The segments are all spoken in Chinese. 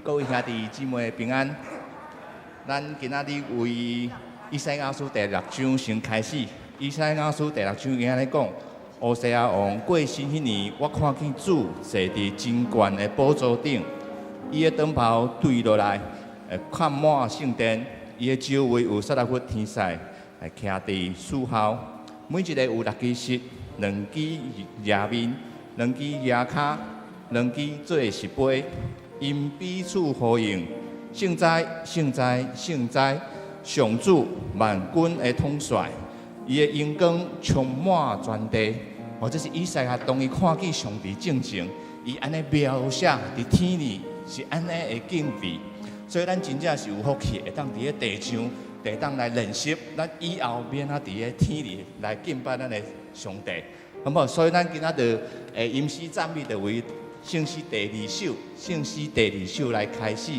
各位兄弟姊妹平安。咱今仔日为以赛亚书第6章先开始。以赛亚书第6章伊安尼讲：乌西亚王过身迄年，我看见主坐伫真高的宝座顶，伊的长袍坠落来，看满圣殿。伊的周围有30匹天使，徛伫树后，每一个有6支翅、2支叶面、2支叶骹、2支做石碑，因彼此呼应：圣哉，圣哉，圣哉！上主万军的统帅，伊的阳光充满全地。这是以赛亚当伊看见上帝正情，伊安尼描写伫天里是安尼的敬畏。所以咱真正是有福气，会当伫个地上，地当来练习，咱以后免啊伫个天里来敬拜咱的上帝，好无？所以咱今仔就吟诗赞美，就为圣诗第2首，圣诗第2首来开始。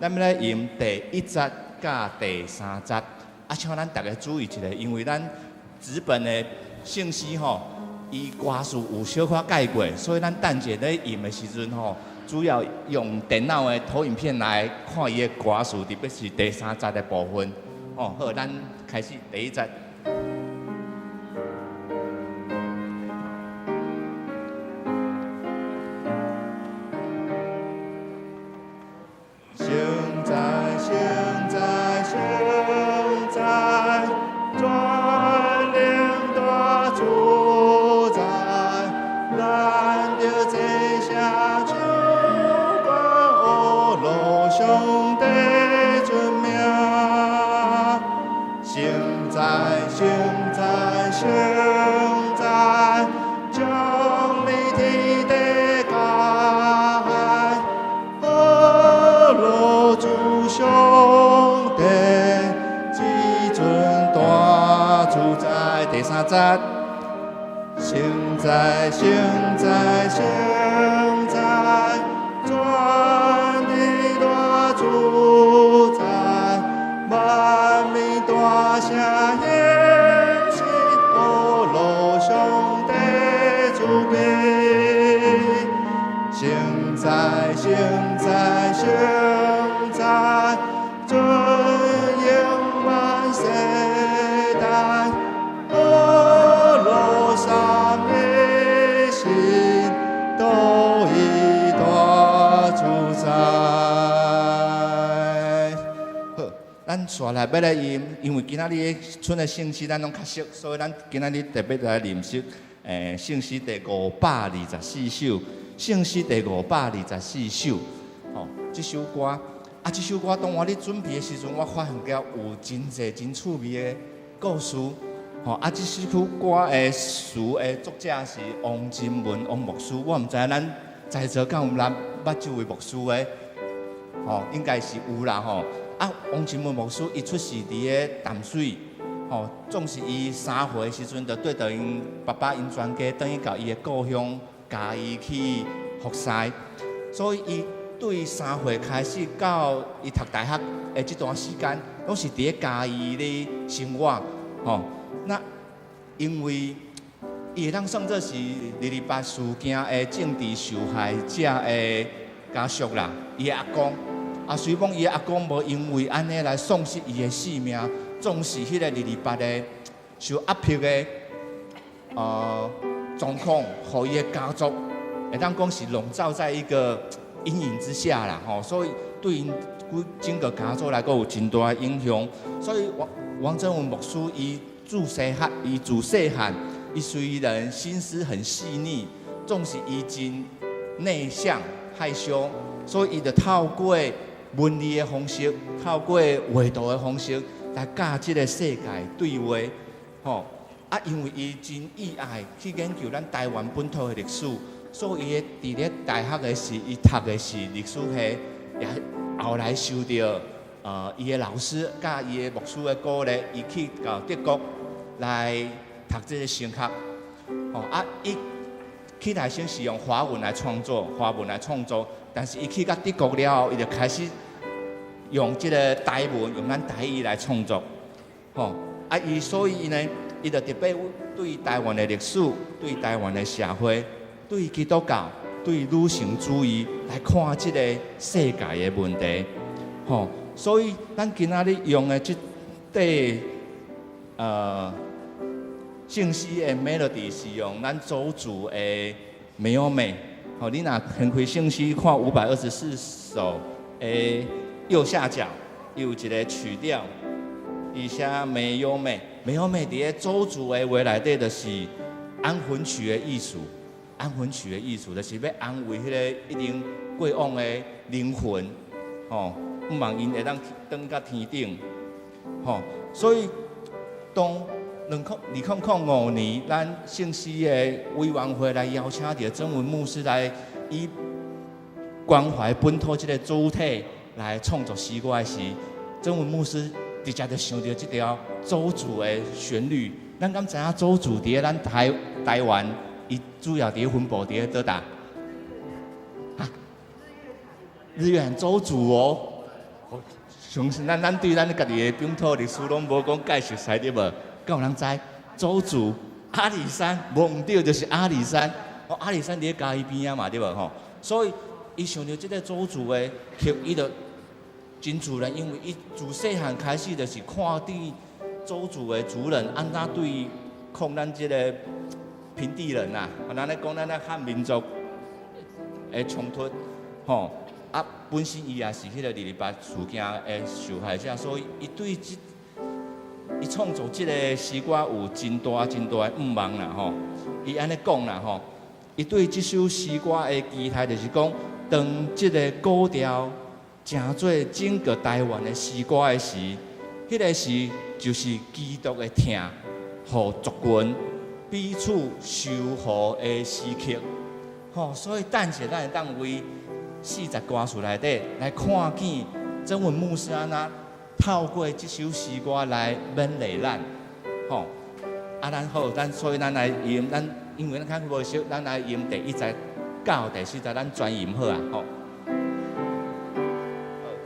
咱要来吟第1节甲第3节。请咱大家注意一下，因为咱纸本的圣诗吼，伊歌词有小可改过，所以咱等者咧吟的时阵吼。主要用电脑的投影片来看伊的歌词，特别是第3节的部分。好，咱开始第1节。圣哉，圣哉，圣哉，全能大主宰，咱着坐下去。上帝尊名，圣哉，圣哉，圣哉，将你天地改，罗主上帝，至尊大主宰。第3节，圣哉，圣哉，圣哉。主宰，万民大声演习，罗上帝主悲。圣哉，圣哉，圣哉，尊荣万世代，罗三一心，都以大主宰。咱刷来要来吟，因为今仔日剩的圣诗咱拢较熟，所以咱今仔日特别来练习圣诗第524首，圣诗第524首。这首歌这首歌当我咧准备的时阵，我发现到有真侪真趣味的故事。这首歌的词的作者是王金文王牧师，我毋知咱在座敢有捌这位牧师的？应该是有啦王金文牧师伊出世伫个淡水，总是伊3岁时阵就对着因爸爸因全家转去到伊的故乡嘉义去服侍，所以伊对3岁开始到伊读大学的这段时间，拢是伫个嘉义咧生活。那因为伊会当算作是228事件的政治受害者的家属啦，伊的阿公。虽讲伊阿公无因为安尼来丧失伊的性命，总是迄个228的受压迫的状况，互伊的家族会当讲是笼罩在一个阴影之下啦。所以对因整个家族来讲有真大的影响。所以王正文牧师伊自细汉，伊虽然心思很细腻，总是伊真内向害羞，所以伊就透过文字的方式，透过画图的方式来教这个世界对话。因为伊真意爱去研究咱台湾本土的历史，所以伊伫咧大学的时，伊读的是历史系，也后来受到伊的老师甲伊的牧师的鼓励，伊去到德国来读这个神学。伊去来先是用华文来创作，但是伊去到德国了后，伊就开始用这个台文，用咱台语来创作。所以呢，伊就特别对台湾的历史、对台湾的社会、对基督教，对女性主义来看即个世界的问题，吼。所以咱今仔日用的即块圣诗的 melody 是用咱周主的美优美。吼，你若翻开圣诗看524首的右下角，有一个曲调，伊写美优美。美优美伫咧周主的话内底，就是安魂曲的艺术。安魂曲的艺术，就是要安慰迄个一定过往的灵魂，吼，毋望因会当登到天顶，吼。所以，当2005年，咱圣诗的委员会来邀请到曾文牧师来以关怀本土这个主题来创作诗歌的时，曾文牧师直接就想到这条周主的旋律。咱敢知影周主伫咱台湾？伊主要伫分布伫咧倒搭，日月潭周主哦。相信咱对咱家己的本土历史拢无讲介绍晒对无？敢有人知？周主阿里山，无毋对，就是阿里山。哦，阿里山伫咧嘉义边啊嘛，对无吼？所以伊想到即个周主的曲，伊就真自然，因为伊自细汉开始就是看对周主的族人安怎对抗咱即个。平地人呐，咱咧讲咱咧汉民族的冲突，吼啊，本身伊也是迄个228事件的受害者，所以伊对伊创作即个诗歌有真大的愿望啦，吼。伊安尼讲啦，吼，伊对即首诗歌的期待就是讲，当即个古调成做整个台湾的诗歌的时，迄个时就是基督的疼，互族群。彼此修和的诗曲，吼，所以等下咱会当为40歌词内底来看见曾文牧师安怎透过这首诗歌来勉励咱，吼，啊，所以咱来吟，因为咱较无熟，咱来吟第109到第40，咱专吟好啊，吼。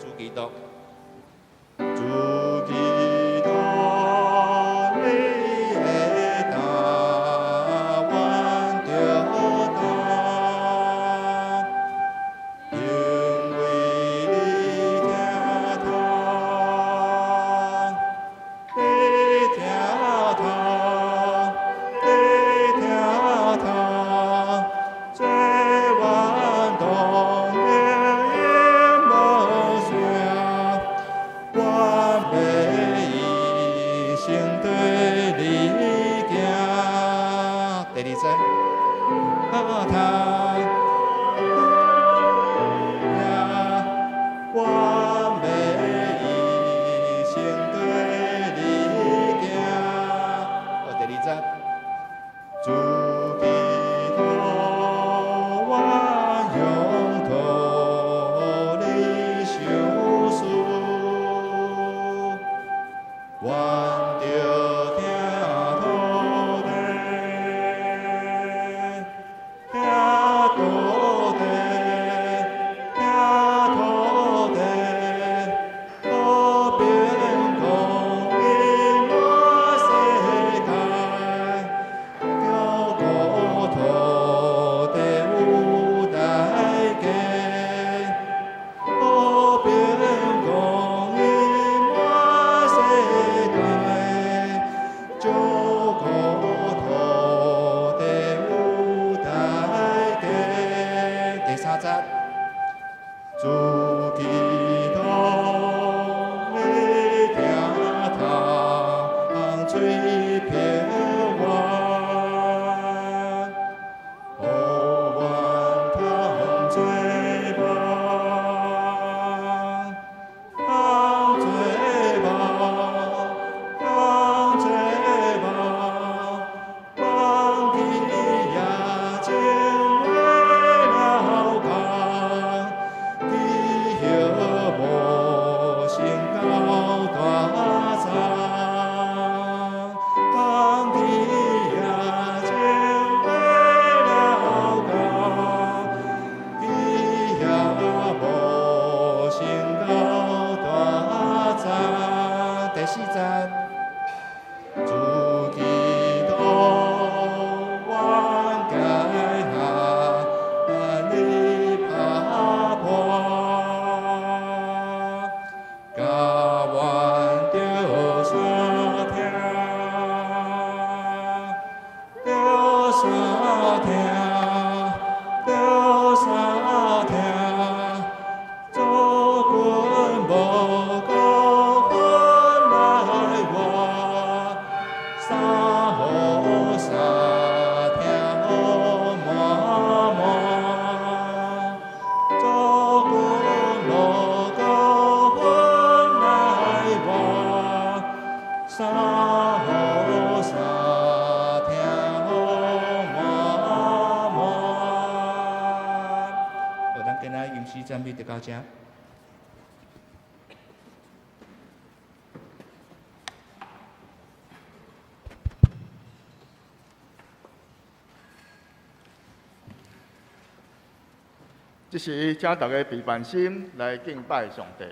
主基督，主基督。好沙听我好，咱今仔吟诗赞美就到这。这时，请大家备办心来敬拜上帝。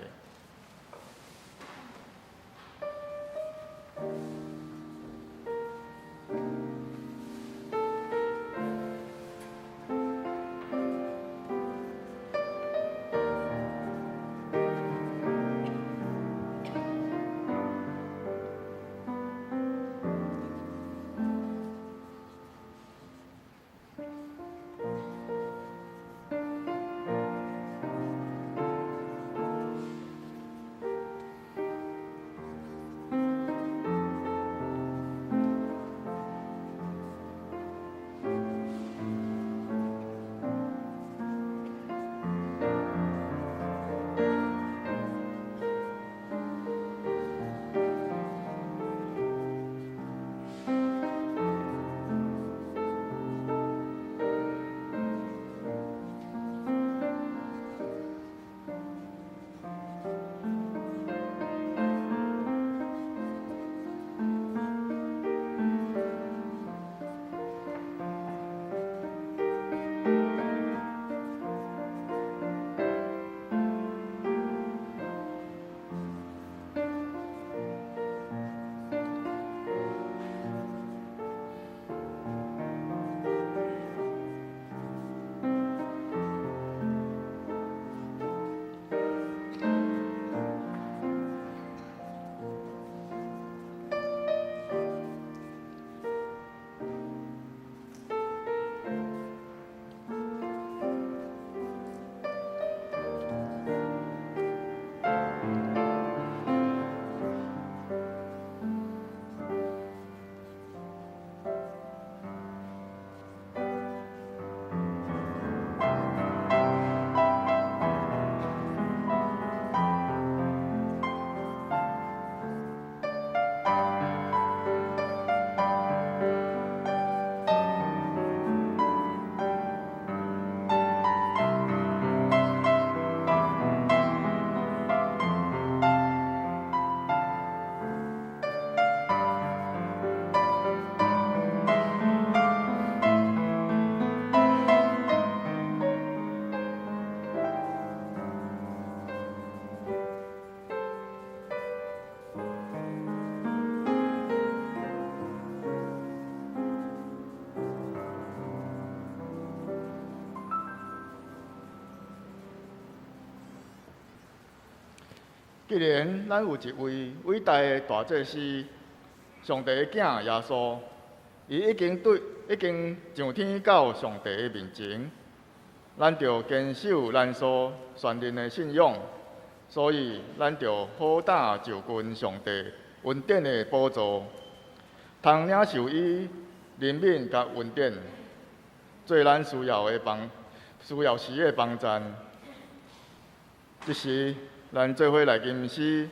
既然咱有一位伟大的大祭司，上帝的囝耶稣，伊已经上天到上帝的面前，咱着坚守咱所宣认的信仰，所以咱着好胆就近上帝恩典的宝座，通领受伊怜悯甲恩典，做咱需要时的帮赞。这时，咱做伙来吟诗，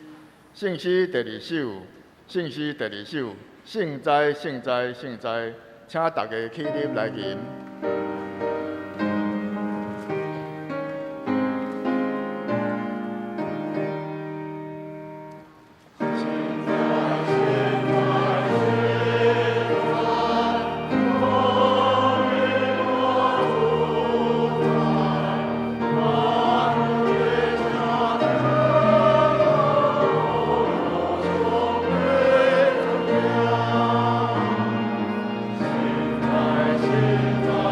圣诗第2首，圣诗第2首，圣哉圣哉圣哉，请大家起立来吟。现在。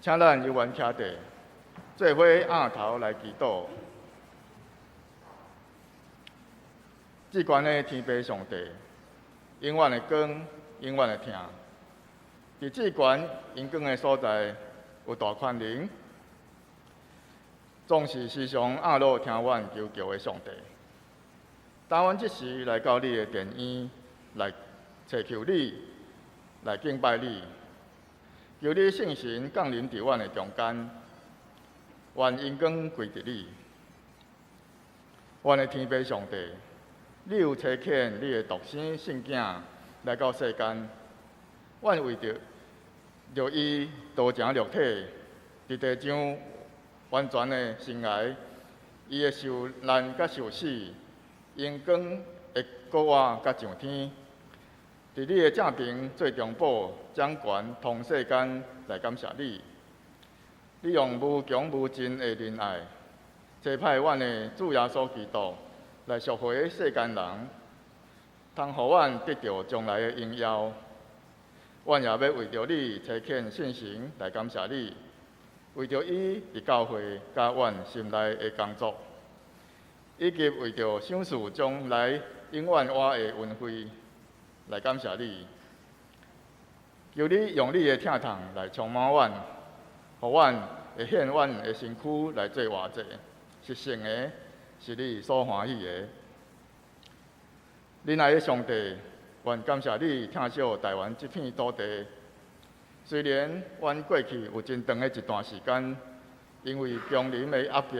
请咱有缘徛地，做伙仰头来祈祷。至悬的天父上帝，永远的光，永远的听。伫至悬阳光的所在，有大权能，总是时常仰落听阮求救的上帝。当阮即时来到你的殿院，来祈求你，来敬拜你，求你圣神降临伫阮的中间，愿阳光归伫你。阮的天父上帝，你有差遣你的独生圣囝来到世间，阮为着伊道成肉体，伫地上完全的生涯，伊的受难甲受死，阳光会高活甲上天，伫你的正边做中保，掌权通世间来感谢你。你用无穷无尽的仁爱，差派阮的主耶稣基督来赎回世间人，通互阮得到将来的荣耀。阮也要为着你差遣圣神来感谢你，为着伊伫教会甲阮心内的工作，以及为着享受将来永远活的恩惠来感谢你。求你用你的疼痛来充满阮，互阮会献阮的身躯来做活祭，是圣的，是你所欢喜的。仁爱的上帝，愿感谢你疼惜台湾这片土地。虽然阮过去有真长的一段时间，因为强邻的压迫，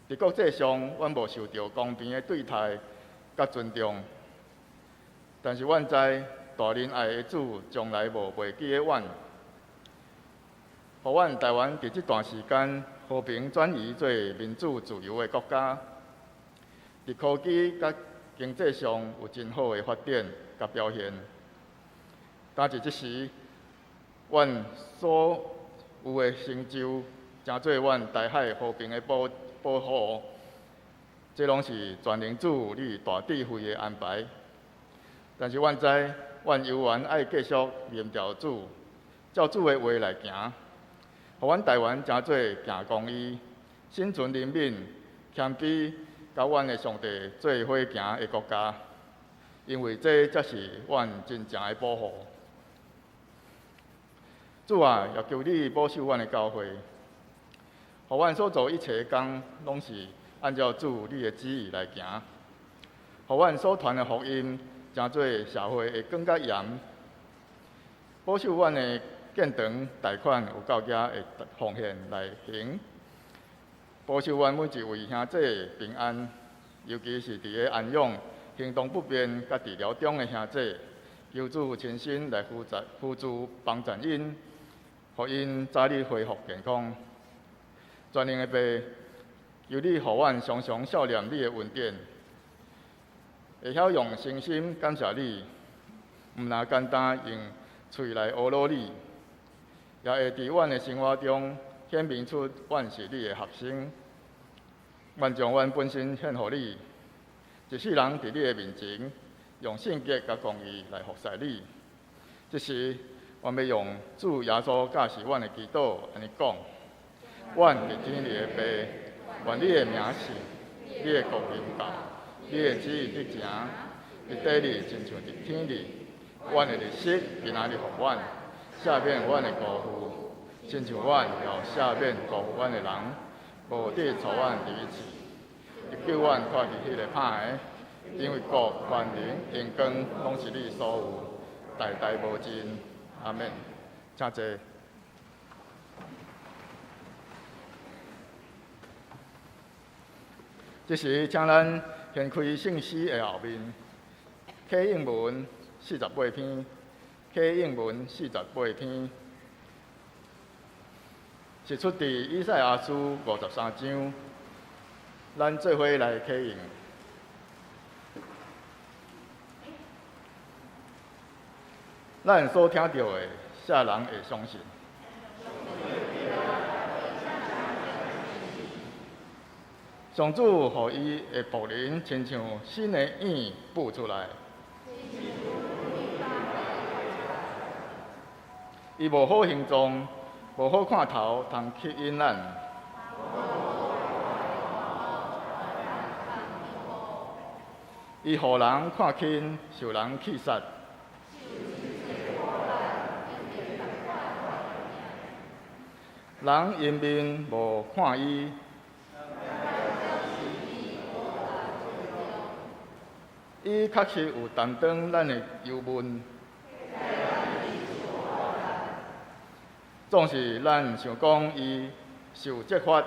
伫国际上阮无受到公平的对待甲尊重，但是阮知大仁爱的主从来无忘记的阮，互阮台湾伫这段时间和平转移做民主自由的国家，伫科技甲经济上有真好的发展甲表现。但是即时，阮所有的成就，诚做阮台海和平的保护，这拢是全能主你大智慧的安排。但是阮知，阮犹原爱继续念条主，照主的话来行，互阮台湾诚做行公义、心存怜悯、谦卑，甲阮的上帝做伙行的国家。因为这才是阮真正的保护。主啊，也求你保守阮的教会，互阮所做一切的工，拢是按照主你的旨意来行。互阮所传的福音，诚做社会的光甲盐，保守阮的建堂贷款有够额的奉献来行，保守阮每一位兄弟平安，尤其是伫个安养、行动不便甲治疗中的兄弟，求主亲身来扶助帮助因，互因早日恢复健康。全能的爸，求你互阮常常笑念你的恩典，会晓用诚心感谢你，毋那简单用喙来婀娜你，也会伫阮的生活中显明出阮是你的学生。愿将阮本身献互你，一世人伫你的面前，用圣洁甲公义来服侍你。这时，阮要用主耶稣教示阮的祈祷，安尼讲：阮伫天里的爸，愿你的名是，你的国临到，你的旨意得行，伫地里亲像伫天里。阮的日息平安地互阮，赦免阮的辜负，亲像阮要赦免辜负阮的人，无得错阮伫一起，亦救阮脱离迄个歹的。因为国、权能、荣光，拢是你所有，代代无尽。阿免。请坐。这时，请咱掀开圣诗的后面，启应文48篇，启应文48篇，是出自以赛亚书53章。咱做伙来启应。咱所听到的，啥人会相信？上主互伊的仆人，亲像新的影布出来。伊无好形状，无好看头，通吸引咱。伊互人看轻，受人气杀。人因面无看伊，伊确实有担当咱的忧闷。总是咱想讲伊受责罚，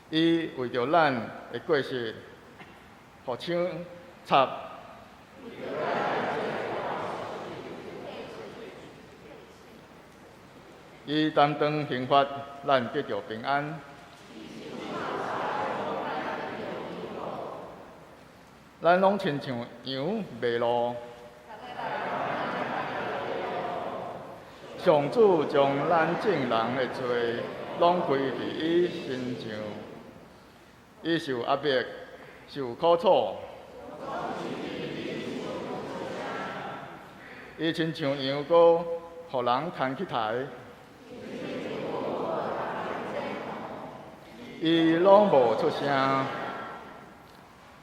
伊为着咱的过失，互枪插。伊担当刑罚，咱得着平安。咱拢亲像羊迷路，上主将咱正人的罪拢归伫伊身上，伊受压迫，受苦楚，伊亲像羊羔，互人牵去抬。伊拢无出声，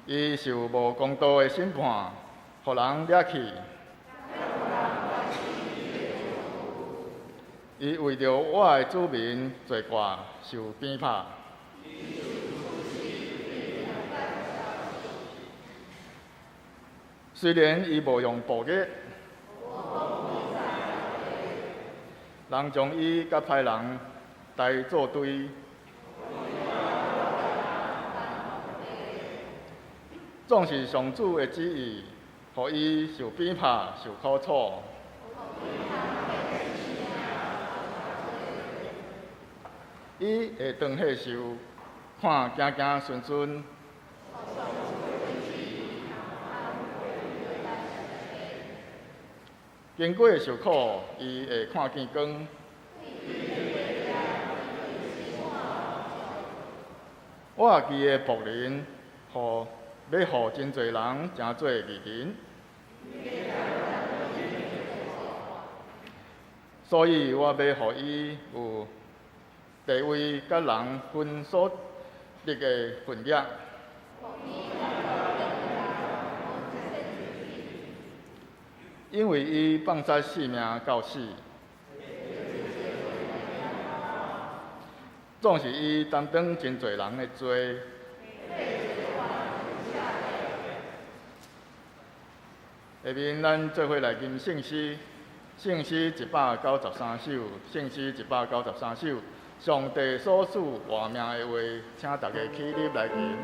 伊受无公道的审判，互人掠去。伊为着我的子民罪过受鞭拍。虽然伊无用暴力，人将伊甲歹人带作对。总是上主的旨意，予伊受鞭拍、受苦楚。伊会当岁受，看行行顺顺。经过受苦，伊会看见光。我记的仆人，要予真侪人成做义人，所以我要予伊有地位甲人分所得的份额。因为伊放弃性命到死，总是伊担当真侪人的罪。下面咱做伙来吟圣诗，圣诗193首，圣诗193首。上帝所赐活命的话，请大家起立来吟。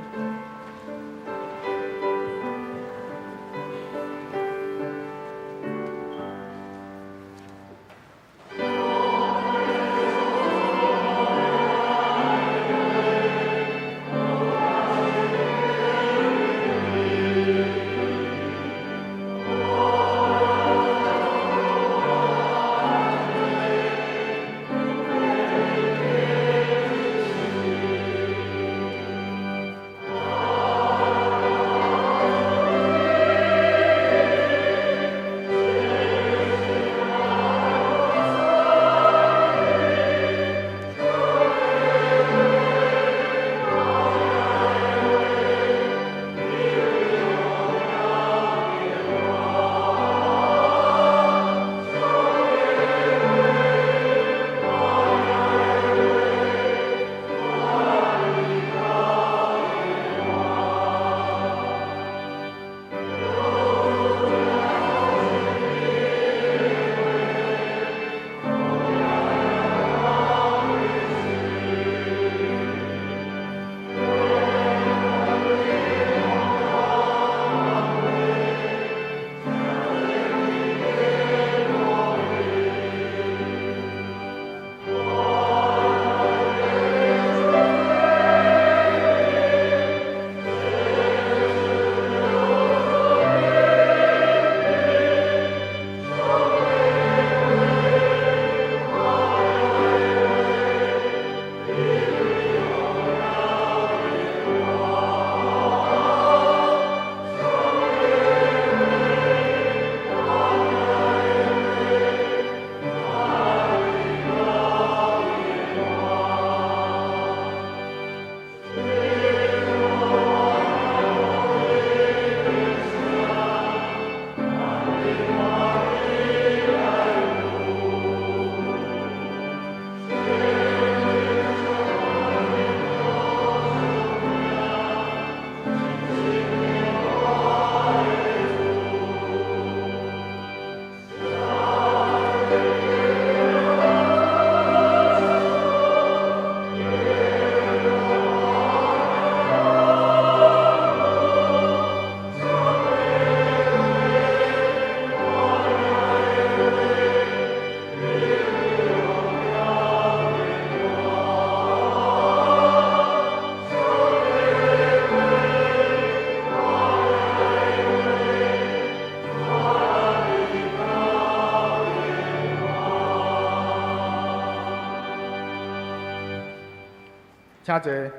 请坐。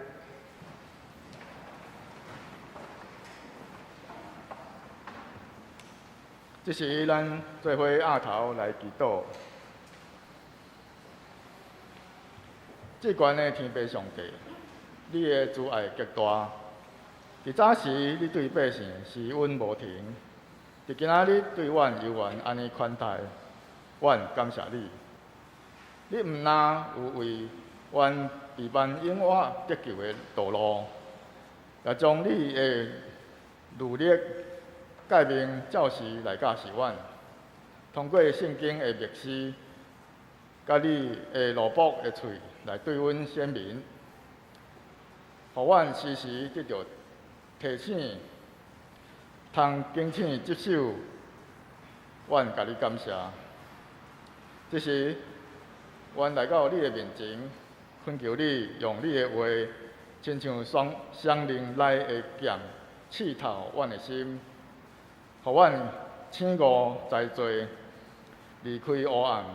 这是咱做伙压头来祈祷。至悬的天父上帝，你的慈爱极大。伫早时，你对百姓施恩无停；伫今仔日对阮犹原安尼款待，阮感谢你。你毋但有为阮避万永远得救的道路，也将你的努力诫命照实来教示阮，通过圣经的密示，甲你的罗卜的喙来对阮显明，互阮时时得到提醒，通警醒接受。阮甲你感谢。这时，阮来到你的面前，恳求你用你的话，亲像双灵来的剑，刺透阮的心，互阮醒悟在做，离开黑暗，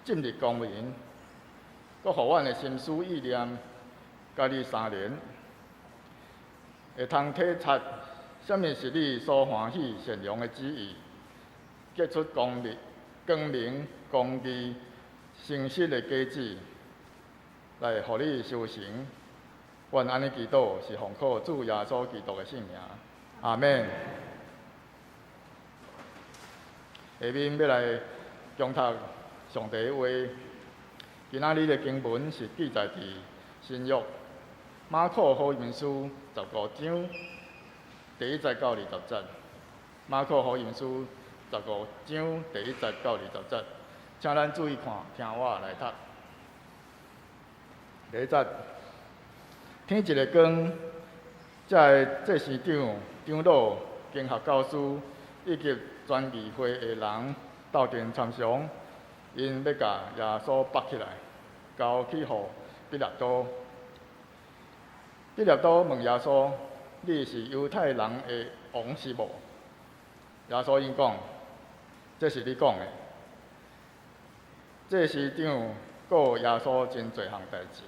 进入光明，搁互阮的心思意念，甲你相连，会通体察什么是你所欢喜善良的旨意，结出光明、公义、诚实的果子，来互你修成。阮安尼祈祷，是奉靠主耶稣基督的圣名。阿免。下面要来恭读上帝的话。今仔日的经文是记载伫新约马可福音书15章第1节到20节。马可福音书15章第1节到20节，请咱注意看，听我来读。第1节，天一个光，这祭司长、长老、经学教师以及全议会的人斗阵参详，因要甲耶稣绑起来，交去互彼拉多。彼拉多问耶稣：“你是犹太人的王是无？”耶稣因讲：“这是你讲的。”祭司长告耶稣真侪项代志。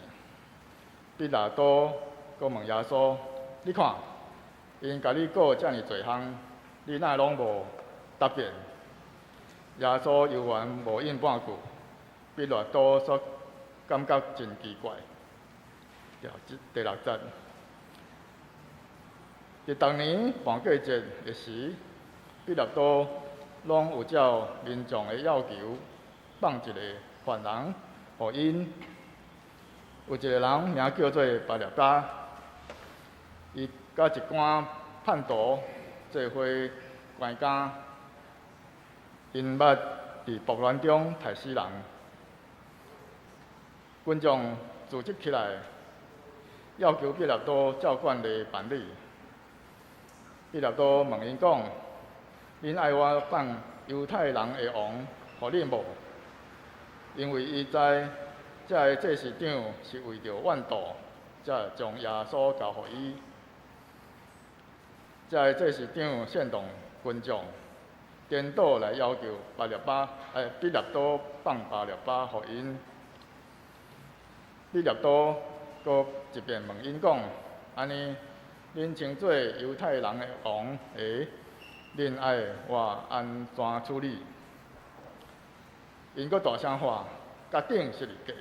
彼拉多阁问耶稣：“你看，因甲你告遮尔侪项，你哪拢无答辩？”耶稣犹原无应半句。彼拉多所感觉真奇怪。第6节，伫逐年半过节的时，彼拉多拢有照民众的要求，放一个犯人，互因。有一个人名叫做巴略巴，伊甲一寡叛徒做伙关监，因捌伫暴乱中杀死人。群众组织起来，要求彼拉多照惯例办理。彼拉多问因讲：“恁爱我放犹太人的王，互你无？”因为伊知这个祭司长是为着怨妒，才将耶稣交予伊。这个祭司长煽动群众，颠倒来要求彼拉多放巴略巴予因。彼拉多阁一遍问因讲：“安尼，恁称做犹太人的王下，恁爱我安怎处理？”因阁大声喊：“甲顶十字架！”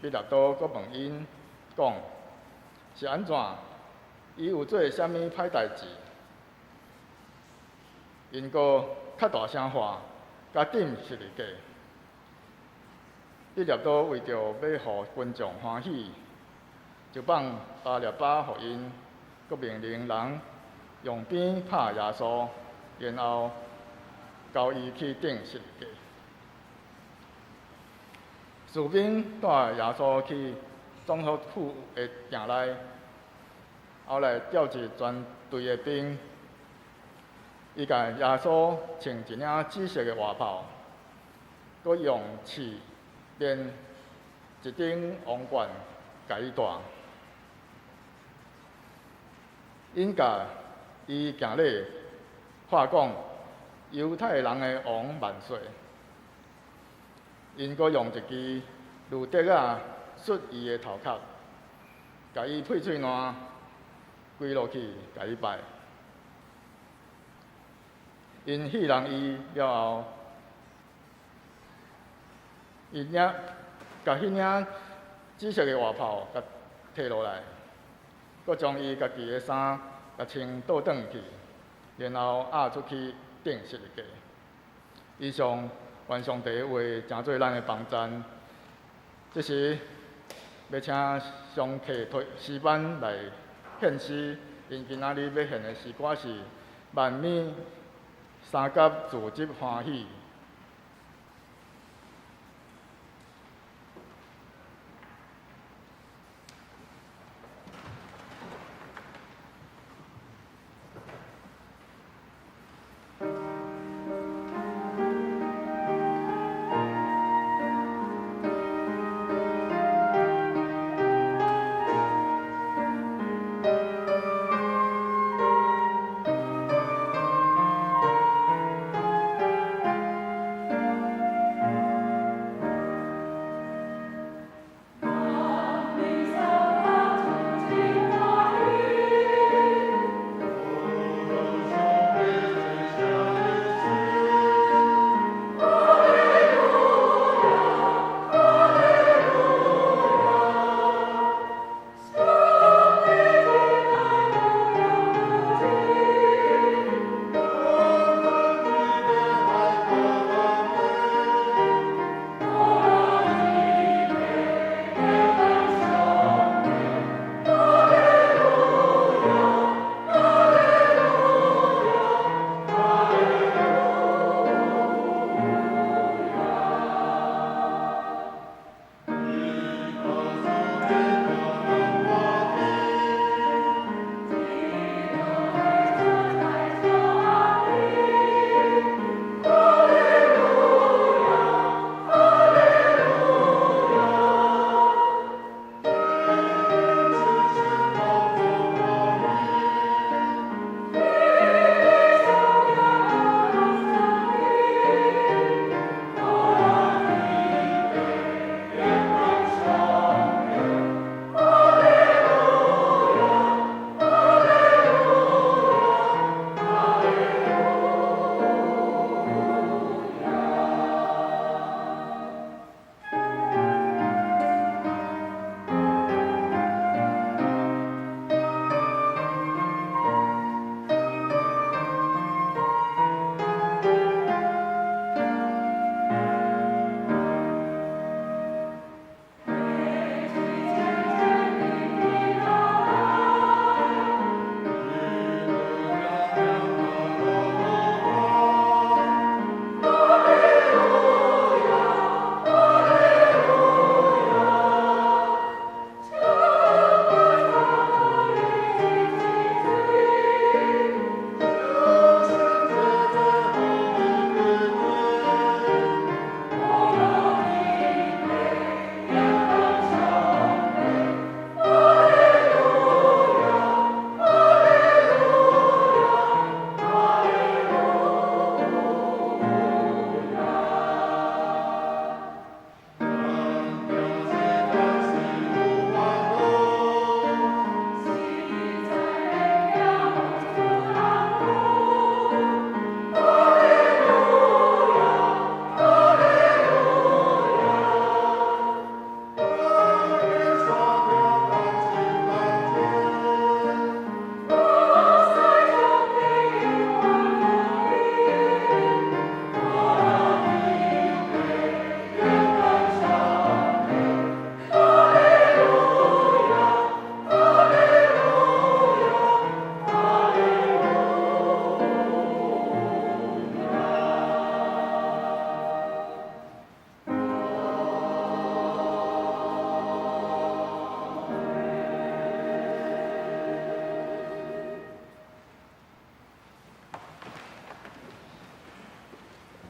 彼拉多阁问因讲：“是安怎？伊有做啥物歹代志？”因阁较大声喊：“甲顶十字架！”彼拉多为着要互群众欢喜，就放巴略巴予因，阁命令人用鞭拍耶稣，然后交伊去顶十字架。士兵带耶稣去总督府的城内，后来调集全队的兵，伊甲耶稣穿一领紫色的外袍，阁用刺编一顶王冠，甲伊戴。因甲伊行礼，喊讲：“犹太人的王万岁！”因阁用一支芦笛仔捽伊的头壳，甲伊配喙烂，跪落去甲伊拜。因戏人伊了后，伊领甲迄领紫色的外袍甲摕落来，佮将伊家己的衫甲穿倒转去，然后压出去顶十个。以上愿上帝的话成做咱的帮赞。这时要请上客推诗班来献诗，因今仔日要献的诗歌是《万米三甲自执欢喜》。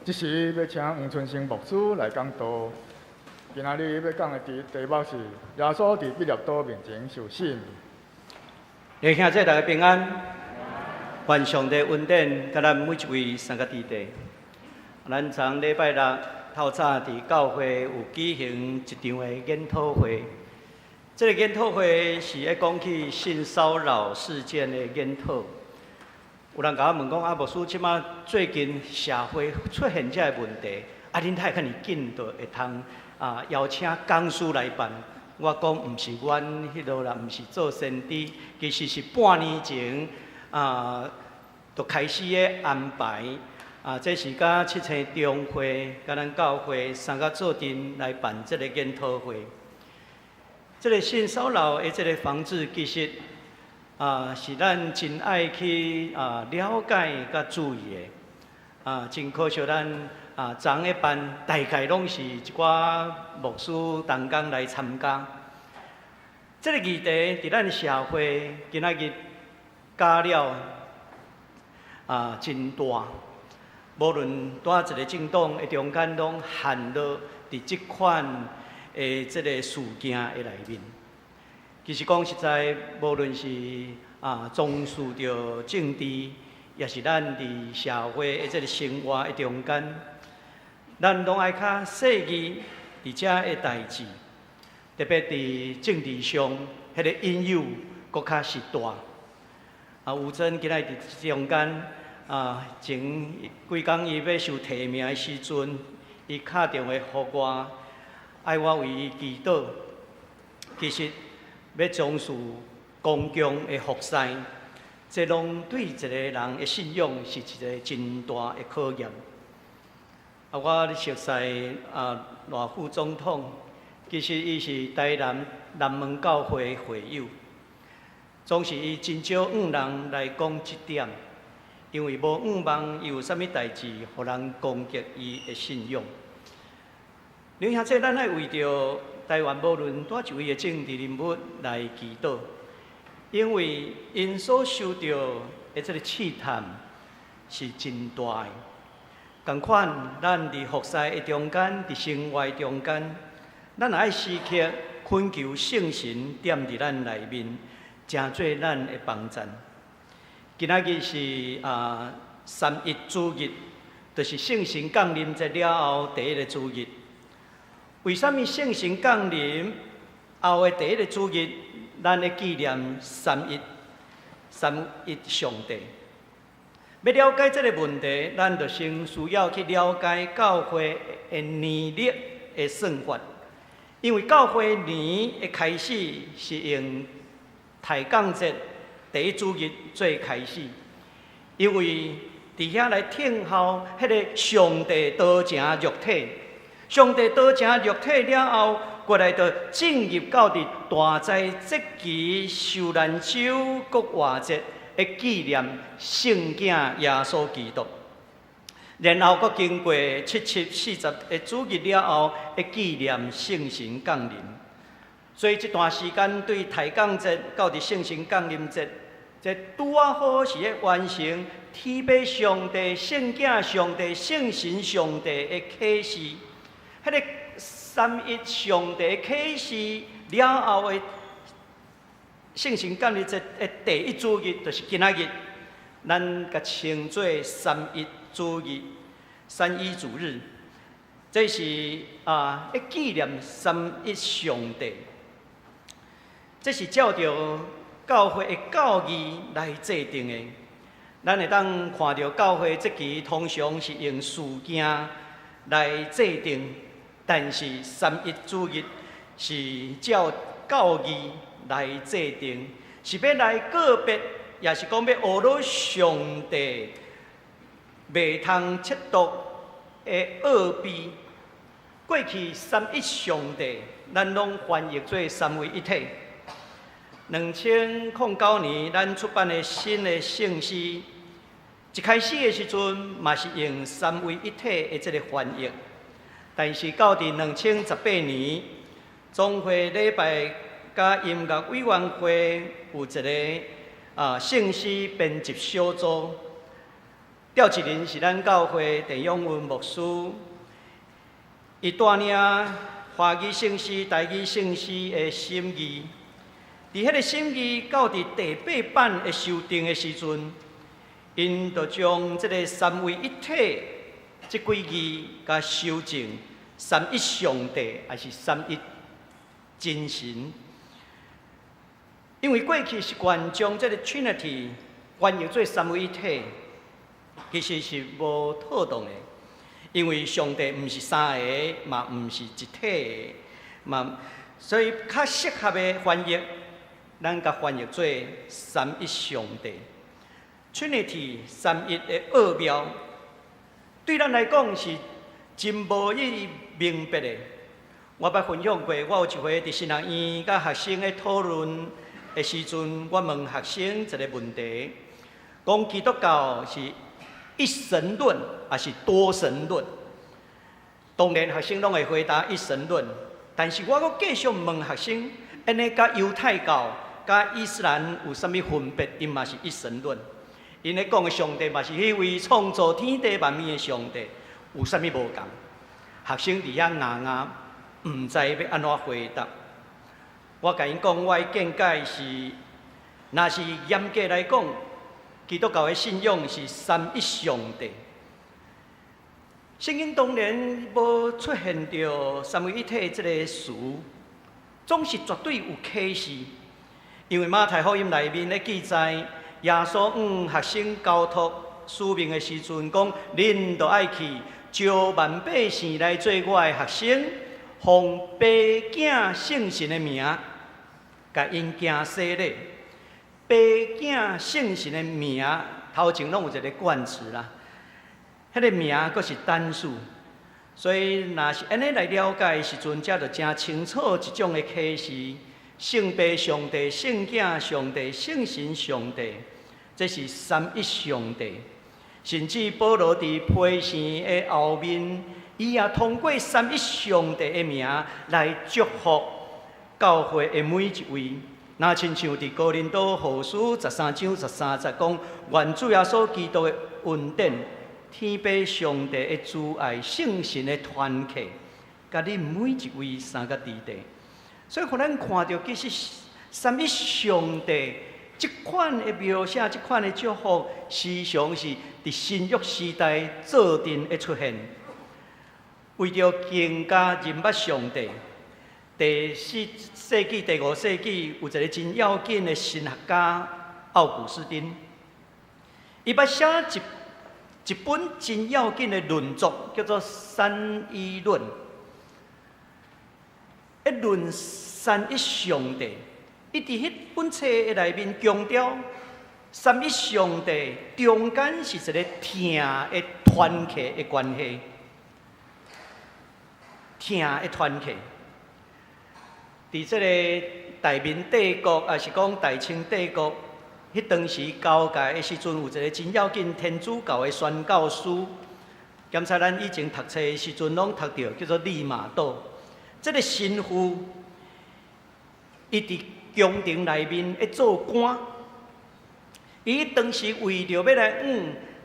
这时要请黄春生牧师来讲道。今仔日要讲的题目是耶稣伫毕业岛面前受审。弟兄姊大家平安，愿上帝恩典，甲咱每一位三个弟弟。咱昨礼拜六透早伫教会有举行一场的研讨会，这个研讨会是在讲起性骚扰事件的研讨。有人甲我问讲，牧师，即马最近社会出现这个问题，恁太遐尼紧就会通邀请讲师来办？我讲毋是阮迄落啦，毋是做先知，其实是半年前就开始咧安排。这是甲七星中会、甲咱教会三个做阵来办这个研讨会。这个性骚扰的这个防治，其实是咱真爱去了解甲注意的。真可惜咱昨下班大概拢是一寡牧师同工来参加。这个议题伫咱社会今仔日加了真大。无论在一个政党的中间，拢陷落伫即款的这个事件的内面。其实讲实在，无论是从事着政治，也是咱伫社会的这个生活的中间，咱拢爱较细腻，而且的代志，特别伫政治上，迄个引诱搁较实大。吴尊今仔伫中间。前几工伊要受提名的时阵，伊敲电话互我，爱我为伊祈祷。其实要从事公共的服侍，这拢对一个人的信仰是一个真大的考验。我熟悉赖副总统，其实伊是台南门教会的会友，总是伊真少人来讲这点。因为无望伊有啥物代志，互人攻击伊的信仰。刘兄弟，咱爱为着台湾无论多一位的政治人物来祈祷，因为因所受到的这个试探是真大的。同款，咱伫服侍的中间，伫生活的中间，咱爱时刻恳求圣神踮伫咱内面，成做咱的帮衬。今仔日是3·1主日，就是圣神降临节了后第一个主日。为什么圣神降临后的第一个主日，咱咧纪念3·1上帝？要了解这个问题，咱就先需要去了解教会的年历的算法，因为教会年的开始是用抬杠节。第一主日最开始，因为伫遐来听候迄个上帝道成肉体，上帝道成肉体了后，过来就进入到伫大灾节期受难周国活节的纪念圣子耶稣基督，然后佫经过740的主日了后，的纪念圣神降临。所以这段时间对抬杠节到伫圣神降临节。这拄啊好是咧完成天父上帝、圣子上帝、圣神上帝的启示，迄个3·1上帝的启示了后的圣神降临节的第一主日，就是今仔日，咱甲称作3·1主日、3·1主日，这是纪念3·1上帝，这是照着。教会的教义来制定的，咱会当看到教会这期通常是用事件来制定，但是3·1主日是照教义来制定，是要来告别，也是讲要学到上帝袂通测度的奥秘。过去3·1上帝，咱拢翻译做三位一体。2009年，咱出版的新的圣诗，一开始的时阵嘛是用三位一体的这个翻译，但是到伫2018年，总会礼拜甲音乐委员会有一个圣诗编辑小组，调一人是咱教会陈永文牧师，伊带领华语圣诗、台语圣诗的审议。伫迄个审议到伫第8版的修订的时阵，因就将这个三位一体这几字甲修正，3·1上帝还是3·1真神。因为过去习惯将这个 Trinity 翻译做三位一体，其实是无妥当的。因为上帝毋是三个，嘛毋是一体的，嘛，所以较适合的翻译，咱甲翻译做三一上帝。Trinity 三一的奥妙，对咱来讲是真无以明白的。我捌分享过，我有一回伫新学院甲学生咧讨论的时阵，我问学生一个问题：讲基督教是一神论还是多神论？当然，学生拢会回答一神论。但是我阁继续问学生：安尼甲犹太教、甲伊斯兰有啥物分别？因嘛是一神论。因咧讲的上帝嘛是迄位创造天地万物的上帝，有啥物无共？学生伫遐硬硬，毋知要安怎回答。我甲因讲，我的见解是，若是严格来讲，基督教的信仰是三一上帝。圣经当然无出现着三位一体这个词，总是绝对有启示。因为马太福音内面咧记载，耶稣学生交托使命的时阵，讲恁着爱去招万百姓来做我的学生，奉爸囝圣神的名，甲因行洗礼。爸囝圣神的名，头前拢有一个冠词啦。迄个名阁是单数，所以若是安尼来了解的时阵，才着真清楚一种的启示：圣爸上帝、圣囝上帝、圣神上帝，这是三一上帝。甚至保罗伫批信的后面，伊也通过三一上帝的名来祝福教会的每一位。那亲像伫哥林多后书13章13节讲：愿主耶稣基督的恩典。天父上帝的慈爱、圣神的团契，甲你每一位三个弟弟，所以，互咱看到其实三一上帝这款的描写、这款的祝福，时常是伫新约时代做阵的出现。为着更加认捌上帝，第4世纪、第5世纪有一个真要紧的神学家奥古斯丁，伊捌写一本真要紧的论作，叫做《三一论》，论三一上帝。伊伫迄本册的内面强调，三一上帝中间是一个疼的团契的关系，疼的团契。伫这个大明帝国，也是讲大清帝国。迄当时交界的时阵，有一个真要紧天主教的宣教师，检查咱以前读册的时阵，拢读到叫做利玛窦。这个神父，伊伫宫廷内面咧做官，伊当时为着要来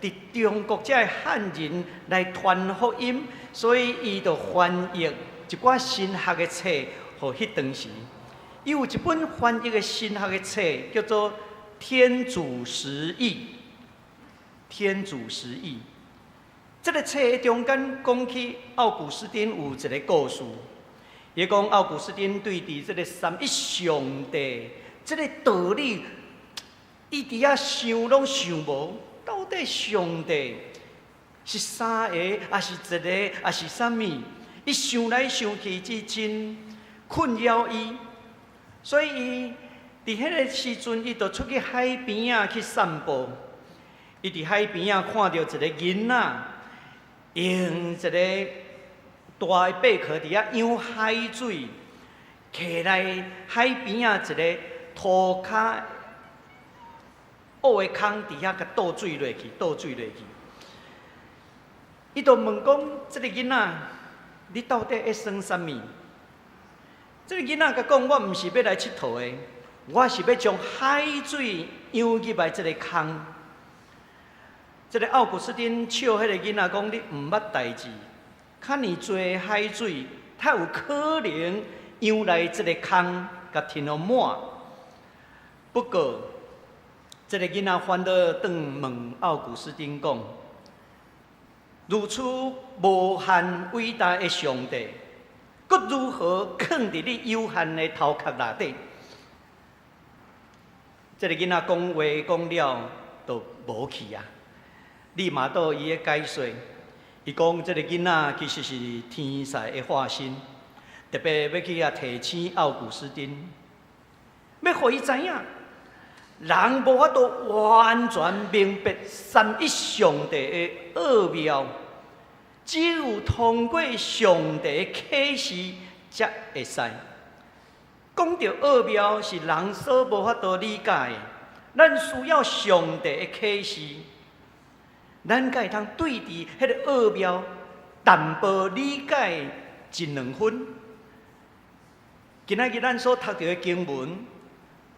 伫中国这的汉人来传福音，所以伊就翻译一寡神学的册，互迄当时。伊有一本翻译的神学的册，叫做天主十义，天主十义，这个册的中间讲起奥古斯丁有一个故事，伊讲奥古斯丁对伫这个三一上帝这个道理，伊伫遐想拢想无，到底上帝是三个，还是一个，还是啥物？伊想来想去，之真困扰伊，所以伊。伫迄个时阵，伊就出去海边啊去散步。伊伫海边啊看到一个囡仔，用一个大的贝壳伫遐舀海水，摕来海边啊一个涂骹乌的空伫遐甲倒水落去，倒水落去。伊就问讲：这个囡仔，你到底在耍啥物？这个囡仔甲讲：我毋是要来佚佗的。我是要将海水舀入来这个空。这个奥古斯丁笑迄个囡仔讲：你毋捌代志，遐尼多海水，他有可能舀来这个空，甲填了满。不过，这个囡仔反倒转问奥古斯丁讲：如此无限伟大的上帝，佫如何藏伫你有限的头壳内底？这个囡仔讲话讲了，就无去啊。立马到伊个解说，伊讲这个囡仔其实是天使的化身，特别要去提醒奥古斯丁，要互伊知影，人无法度完全明白三一上帝的奥妙，只有通过上帝的启示才会使。讲到奥妙是人所无法度理解的，咱需要上帝的启示，咱才会通对峙迄个奥妙淡薄理解一两分。今仔日咱所读到的经文，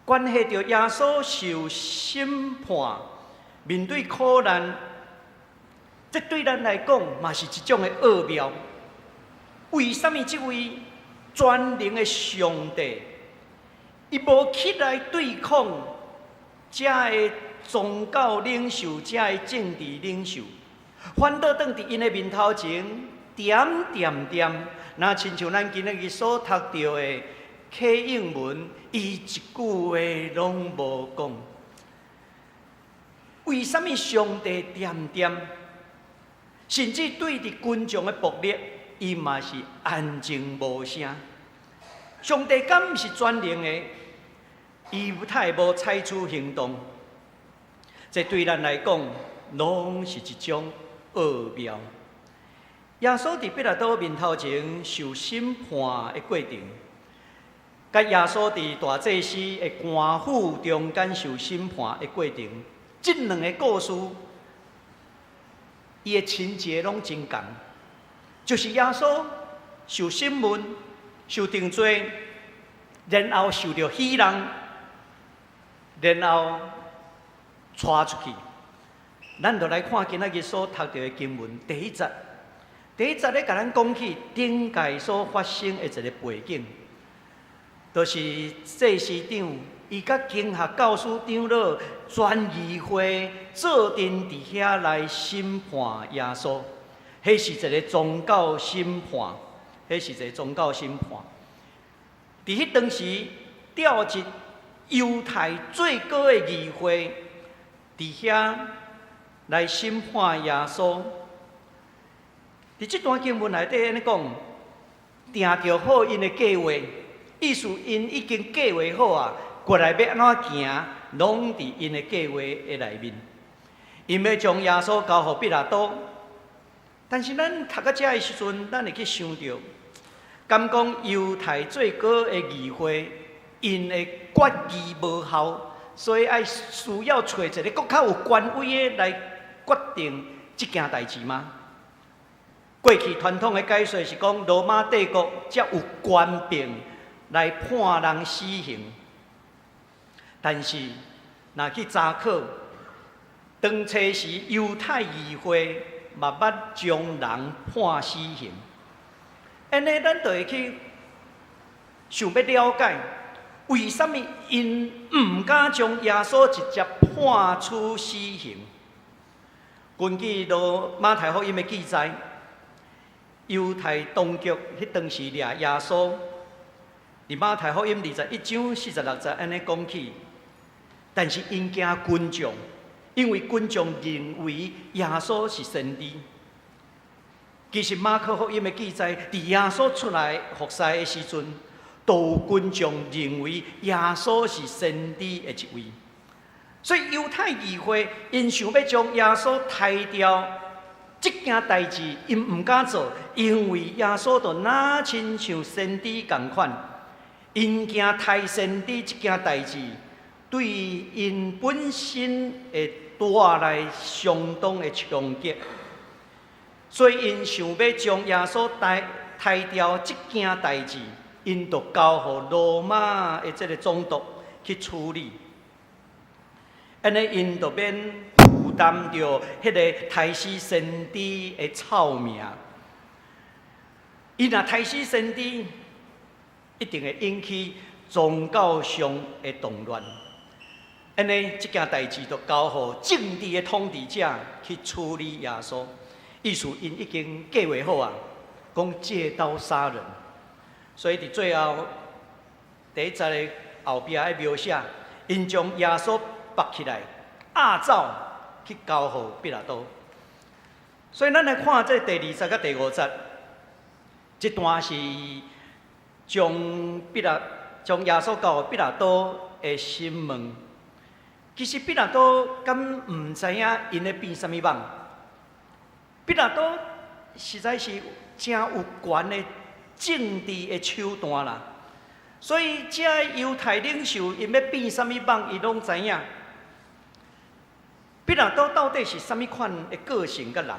关系到耶稣受审判，面对苦难，这对咱来讲嘛是一种的奥妙。为什么这位全能的上帝，伊无起来对抗这个宗教领袖、这个政治领袖，反倒当伫因的面头前点，那亲像咱今仔日所读到的启应文，伊一句话拢无讲。为什么上帝点？甚至对伫群众的暴力，伊嘛是安静无声。上帝敢毋是全能的？伊太无采取行动，这对咱来讲，拢是一种奥妙。耶稣伫彼拉多面头前受审判的过程，甲耶稣伫大祭司的官府中间受审判的过程，这两个故事，伊的情节拢真共，就是耶稣受审问、受定罪，然后受到虚人。然后带出去，咱就来看今仔日所读到的经文第一节。第一节咧，甲咱讲起顶届所发生的一个背景，就是祭司长伊甲经学教师长老全议会做阵伫遐来审判耶稣，迄是一个宗教审判，迄是一个宗教审判。伫迄当时调一犹太最高的议会伫遐来审判耶稣。伫这段经文内底安尼讲，定着好因的计划，意思因已经计划好啊，过来要安怎行，拢伫因的计划的内面。因要将耶稣交予彼拉多，但是咱读到这的时阵，咱会去想到，敢讲犹太最高的议会。因的决议无效，所以爱需要找一个更较有权威的来决定这件代志吗？过去传统的解说是讲，罗马帝国才有权柄来判人死刑。但是，若去查考，当初时犹太议会嘛捌将人判死刑，安尼咱就会去想要了解。为什么因唔敢将耶稣直接判处死刑？根据马太福音的记载，犹太当局迄当时抓耶稣，伫马太福音21章46节安尼讲起，但是因惊群众，因为群众认为耶稣是先知。其实马可福音的记载，伫耶稣出来服侍的时阵。都群众认为耶稣是先知的一位，所以犹太议会因想要将耶稣抬掉，这件代志因唔敢做，因为耶稣就哪亲像先知同款，因惊抬先知这件代志对因本身会带来相当的冲击，所以因想要将耶稣抬掉这件代志。因就交予罗马的这个总督去处理，安尼因就免负担着迄个抬死先知的臭名。伊若抬死先知，一定会引起宗教上的动乱。安尼这件代志就交予政治的统治者去处理耶稣。意思因已经计划好啊，讲借刀杀人。所以伫最后第一节的后壁爱描写，因将耶稣绑起来，押走去交予彼拉多。所以咱来看这第20节甲第50节，这段是将耶稣交予彼拉多的审问。其实彼拉多敢唔知影因咧变啥物梦？彼拉多实在是真有权的政治的手段啦。所以这犹太领袖因要变啥物梦，伊拢知影。彼拉多到底是啥物款的个性甲人？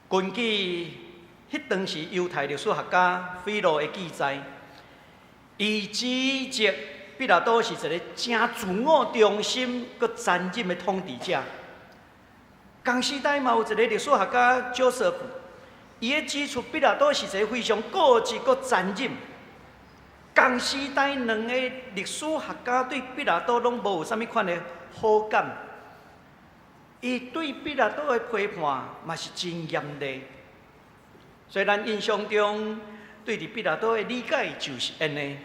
根据迄当时犹太历史学家菲罗的记载，伊指责彼拉多是一个真自我中心、佮残忍的统治者。同时代嘛有一个历史学家Joseph，伊咧指出彼拉多是一个非常固执佮残忍。同时代两个历史学家对彼拉多拢无有啥物款的好感，伊对彼拉多的批判嘛是真严厉。虽然印象中对彼拉多的理解就是安尼，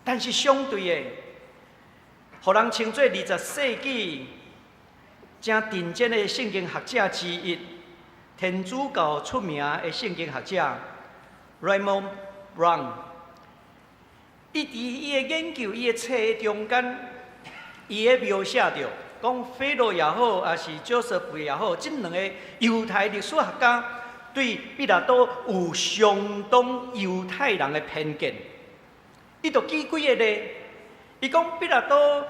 但是相对的，互人称作20世纪正顶尖的圣经学者之一，天主教出名的圣经学者 Raymond Brown。伊伫伊的研究、伊的册中间，伊咧描写着讲，菲罗也好，也是Joseph也好，这两个犹太历史学家对彼拉多有相当犹太人的偏见。伊就举几个例，伊讲彼拉多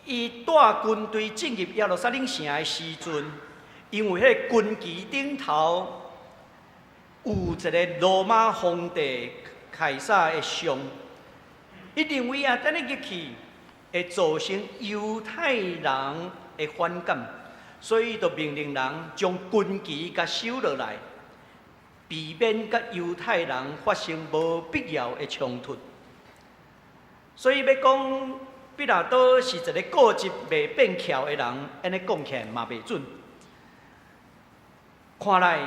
伊带军队进入耶路撒冷城的时阵，因为迄个军旗顶头有一个罗马皇帝凯撒的像。伊认为啊，等下入去会造成犹太人的反感，所以就命令人将军旗甲收落来，避免甲犹太人发生无必要的冲突。所以要讲彼拉多是一个固执袂变巧的人，安尼讲起来嘛袂准。看来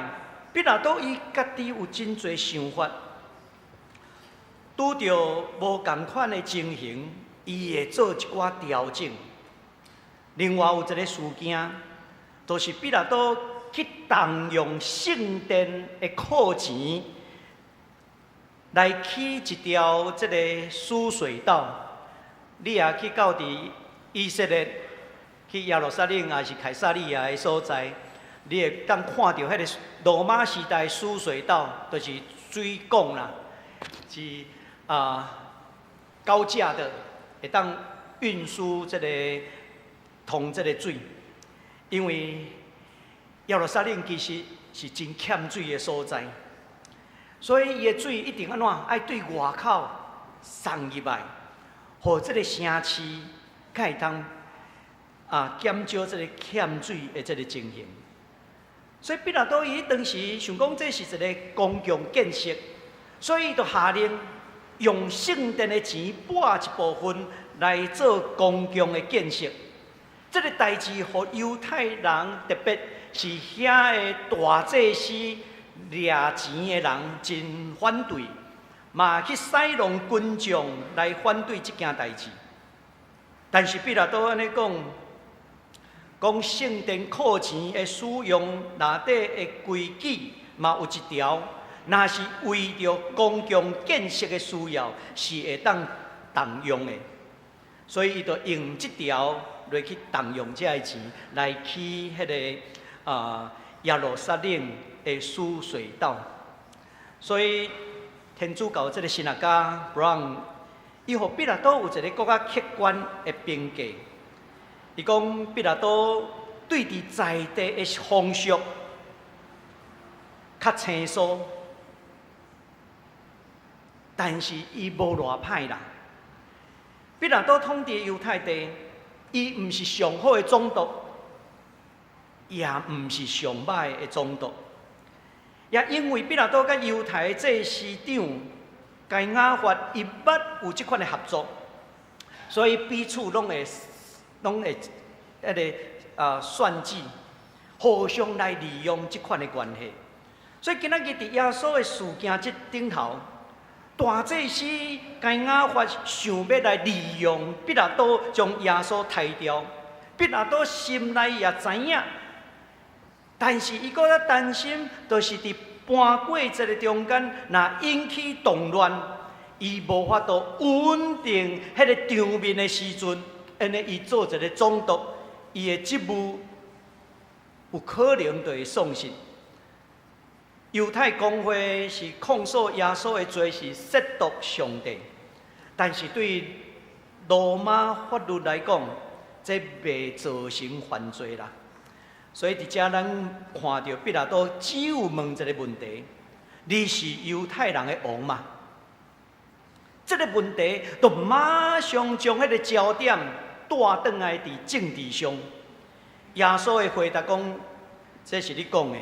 彼拉多伊家己有真侪想法。拄着无共款的情形，伊会做一寡调整。另外有一个事件，就是彼拉多去动用圣殿的库钱，来起一条这个输水道。你也去到伫以色列、去耶路撒冷，也是凯撒利亚的所在，你会当看到迄个罗马时代输水道，就是水管啦，是。高架的会当运输这个通这个水，因为耶路撒冷其实是真欠水的所在，所以伊的水一定安怎爱对外口送入来，互这个城市才会当减少这个欠水的这个情形。所以彼拉多伊当时想讲，这是一个公共建设，所以就下令。用圣殿的钱拨一部分来做公共的建设，这个代志，互犹太人，特别是遐的大祭司、掠钱的人真反对，嘛去使用军将来反对这件代志。但是彼拉多安尼讲圣殿库钱的使用内底的规矩，嘛有一条。若是为着公共建设的需要，是会当动用的，所以伊就用这条来去动用这个钱，来起迄个耶路撒冷的输水道。所以天主教这个神学家 Brown， 伊互彼拉多有一个更加客观的评价。伊讲彼拉多对伫在地的风俗较清楚。但是伊无偌歹啦。彼拉多统治犹太地，伊毋是上好的总督，也毋是上歹的总督。也因为彼拉多甲犹太的祭司长该亚法伊捌有即款的合作，所以彼此拢会算计，互相来利用即款的关系。所以今仔日伫耶稣的事件即顶头。大祭司该亚法想要来利用彼拉多将耶稣杀掉，彼拉多心内也知影，但是伊搁较担心，就是伫搬过节的中间，若引起动乱，伊无法度稳定迄个场面的时阵，安尼伊做一个总督，伊的职务有可能就会丧失。犹太公会是控诉耶稣的罪是亵渎上帝，但是对罗马法律来讲，这未造成犯罪啦。所以伫遮咱看到彼拉多只有问一个问题：你是犹太人的王吗？这个问题就马上将迄个焦点带转来伫政治上。耶稣的回答讲：这是你讲的。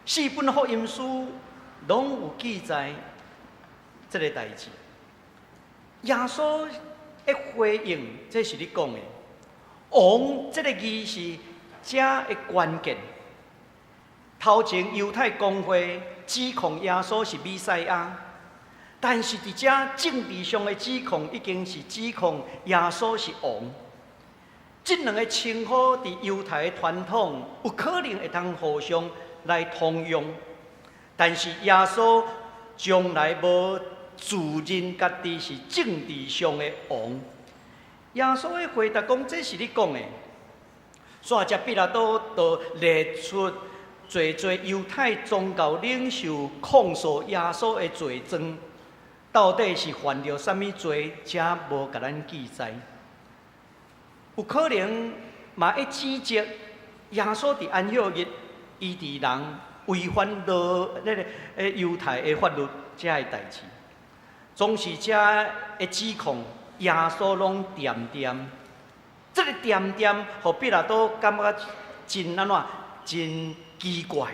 四本福音书拢有记载这个代志。耶稣一回应，这是你讲的。王这个字是这的关键。头前犹太公会指控耶稣是弥赛亚，但是伫这政治上的指控已经是指控耶稣是王。这两个称呼伫犹太的传统有可能会当互相来通用，但是耶稣从来无自认家己是政治上的王。耶稣的回答讲：“这是你讲的。”煞只彼拉多就列出侪犹太宗教领袖控诉耶稣的罪状，到底是犯了什么罪？这无甲咱记载。有可能嘛会指责耶稣伫安息日。伊伫人违反犹太的法律，这个代志，总是这的指控耶稣拢点点，这个点点，互彼拉多感觉真安怎，真奇怪。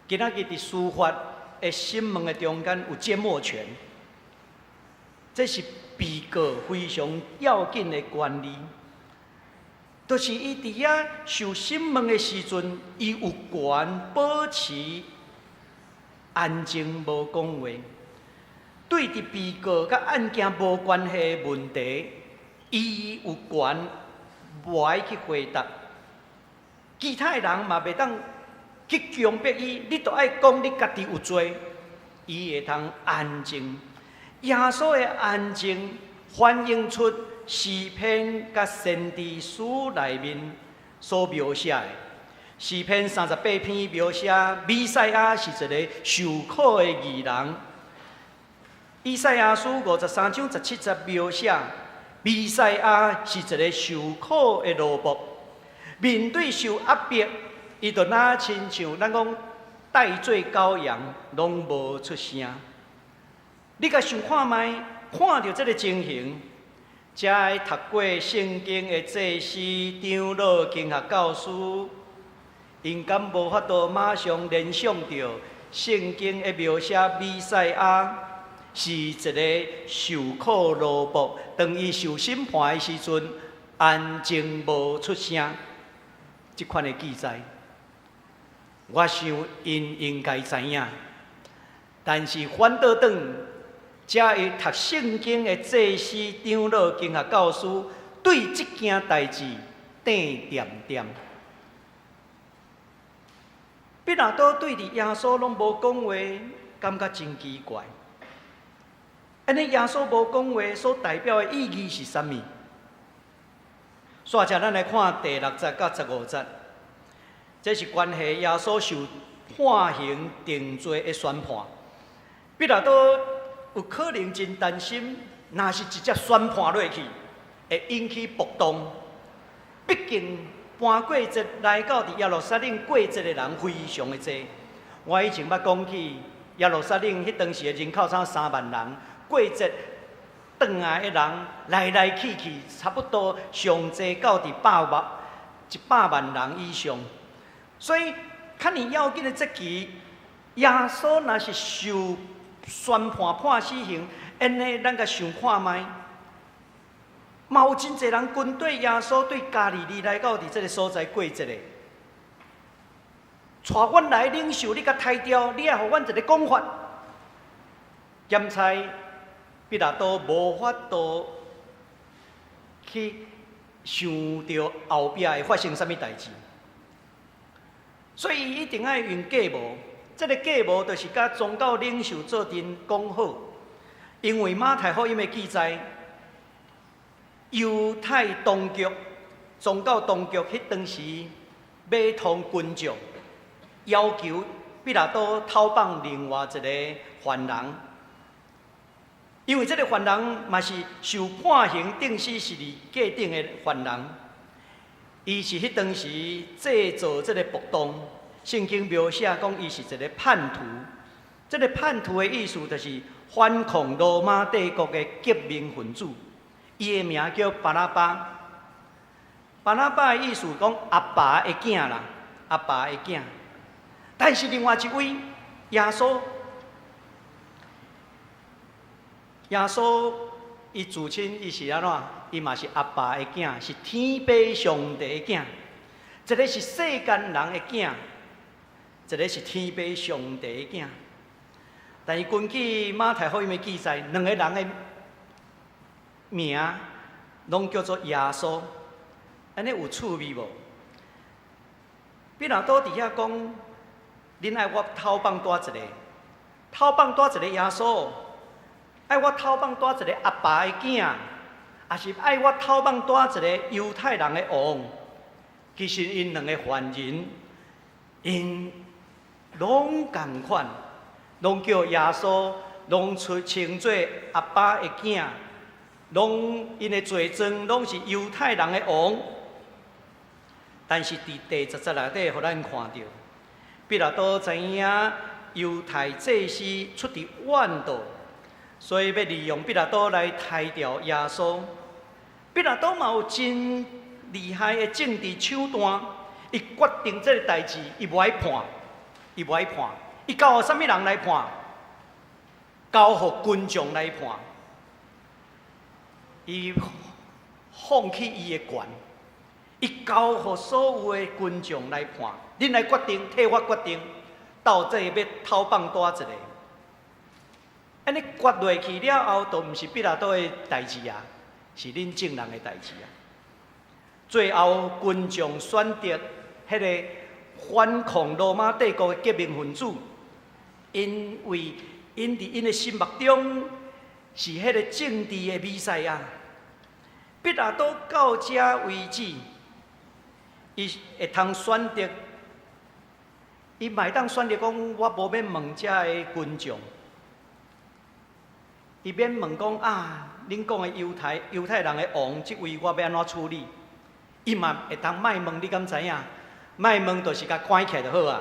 今仔日伫司法的审问的中间有缄默权，这是被告非常要紧的权利。就是伊伫遐受审问的时阵，伊有权保持安静，无讲话。对伫被告甲案件无关系的问题，伊有权无爱去回答。其他的人嘛袂当去强迫伊，你都爱讲你家己有罪，伊会通安静。耶稣的安静反映出诗篇甲先知书内面所描写的。诗篇38篇描写弥赛亚是一个受苦的义人。以赛亚书53章17节描写弥赛亚是一个受苦的奴仆。面对受压迫，伊就若亲像咱讲戴罪羔羊，拢无出声。你甲想看卖，看到这个情形。才会读过圣经的祭司、长老、经学教师，因敢无法度马上联想到圣经的描写弥赛亚是一个受苦奴仆，当伊受审判的时阵，安静无出声。这款的记载，我想因应该知影，但是反倒转。才会读圣经的祭司、长老、经学教师，对这件代志点点点。彼拉多对伫耶稣拢无讲话，感觉真奇怪。安尼耶稣无讲话所代表的意义是啥物？煞者咱来看第6节到15节，这是关系耶稣受判刑定罪的宣判。彼拉多有可能真担心，若是直接宣判落去，会引起暴动。毕竟搬过节来到伫耶路撒冷过节的人非常的多。我以前捌讲起耶路撒冷迄当时的人口差3万人，过节转来的人来来去去，差不多上济到伫100万人以上。所以，较尔要紧的这期，耶稣若是受宣判死刑，安尼咱甲想看卖，嘛有真侪人军队耶稣对加利利来到伫这个所在过节的，带阮来领袖，你甲杀掉，你也互阮一个讲法，检查彼拉多无法度去想到后壁会发生啥物代志，所以伊一定要用计谋。这个计谋就是甲宗教领袖做阵讲好，因为马太福音的记载，犹太当局、宗教当局迄当时要通军将，要求彼拉多讨放另外一个犯人，因为这个犯人嘛是受判刑定死是假定的犯人，伊是迄当时制造这个暴动。圣经描写讲，伊是一个叛徒。这个叛徒的意思就是反抗罗马帝国的革命分子。伊的名叫巴拉巴。巴拉巴的意思讲阿爸的囝啦，阿爸的囝。但是另外一位耶稣，伊自称伊是安怎？伊嘛是阿爸的囝，是天父上帝的囝。一个是世间人的囝。一个是天父上帝的囝，但是根据马太福音的记载，两个人的名拢叫做耶稣，安尼有趣味无？彼拉多伫遐讲，恁爱我偷放多一个，偷放多一个耶稣，爱我偷放多一个阿爸的囝，还是爱我偷放多一个犹太人的王？其实因两个犯人，因拢共款，拢叫耶稣，拢称作阿爸的囝，拢因的罪状拢是犹太人的王。但是伫第10节内底，互咱看到，彼拉多知影犹太祭司出伫怨道，所以要利用彼拉多来杀掉耶稣。彼拉多嘛有真厉害的政治手段，伊决定这个代志，伊无爱判。伊无爱判，伊交互啥物人来判？交互军将来判。伊放弃伊的权，伊交互所有的军将来判。恁来决定，替我决定，到底要偷放多一个？安尼决落去了后，都毋是彼拉多的代志啊，是恁众人的代志啊。最后，军将选择迄个反抗罗马帝国的革命分子，因为因伫因的心目中是迄个政治的比赛啊。彼拉多到这为止，伊会通选择，伊袂当选择讲，我无免问这的军将，伊免问讲啊，恁讲的犹太人的王，即位我要安怎处理？伊嘛会当卖问，你敢知影？卖问就是甲关起来就好啊，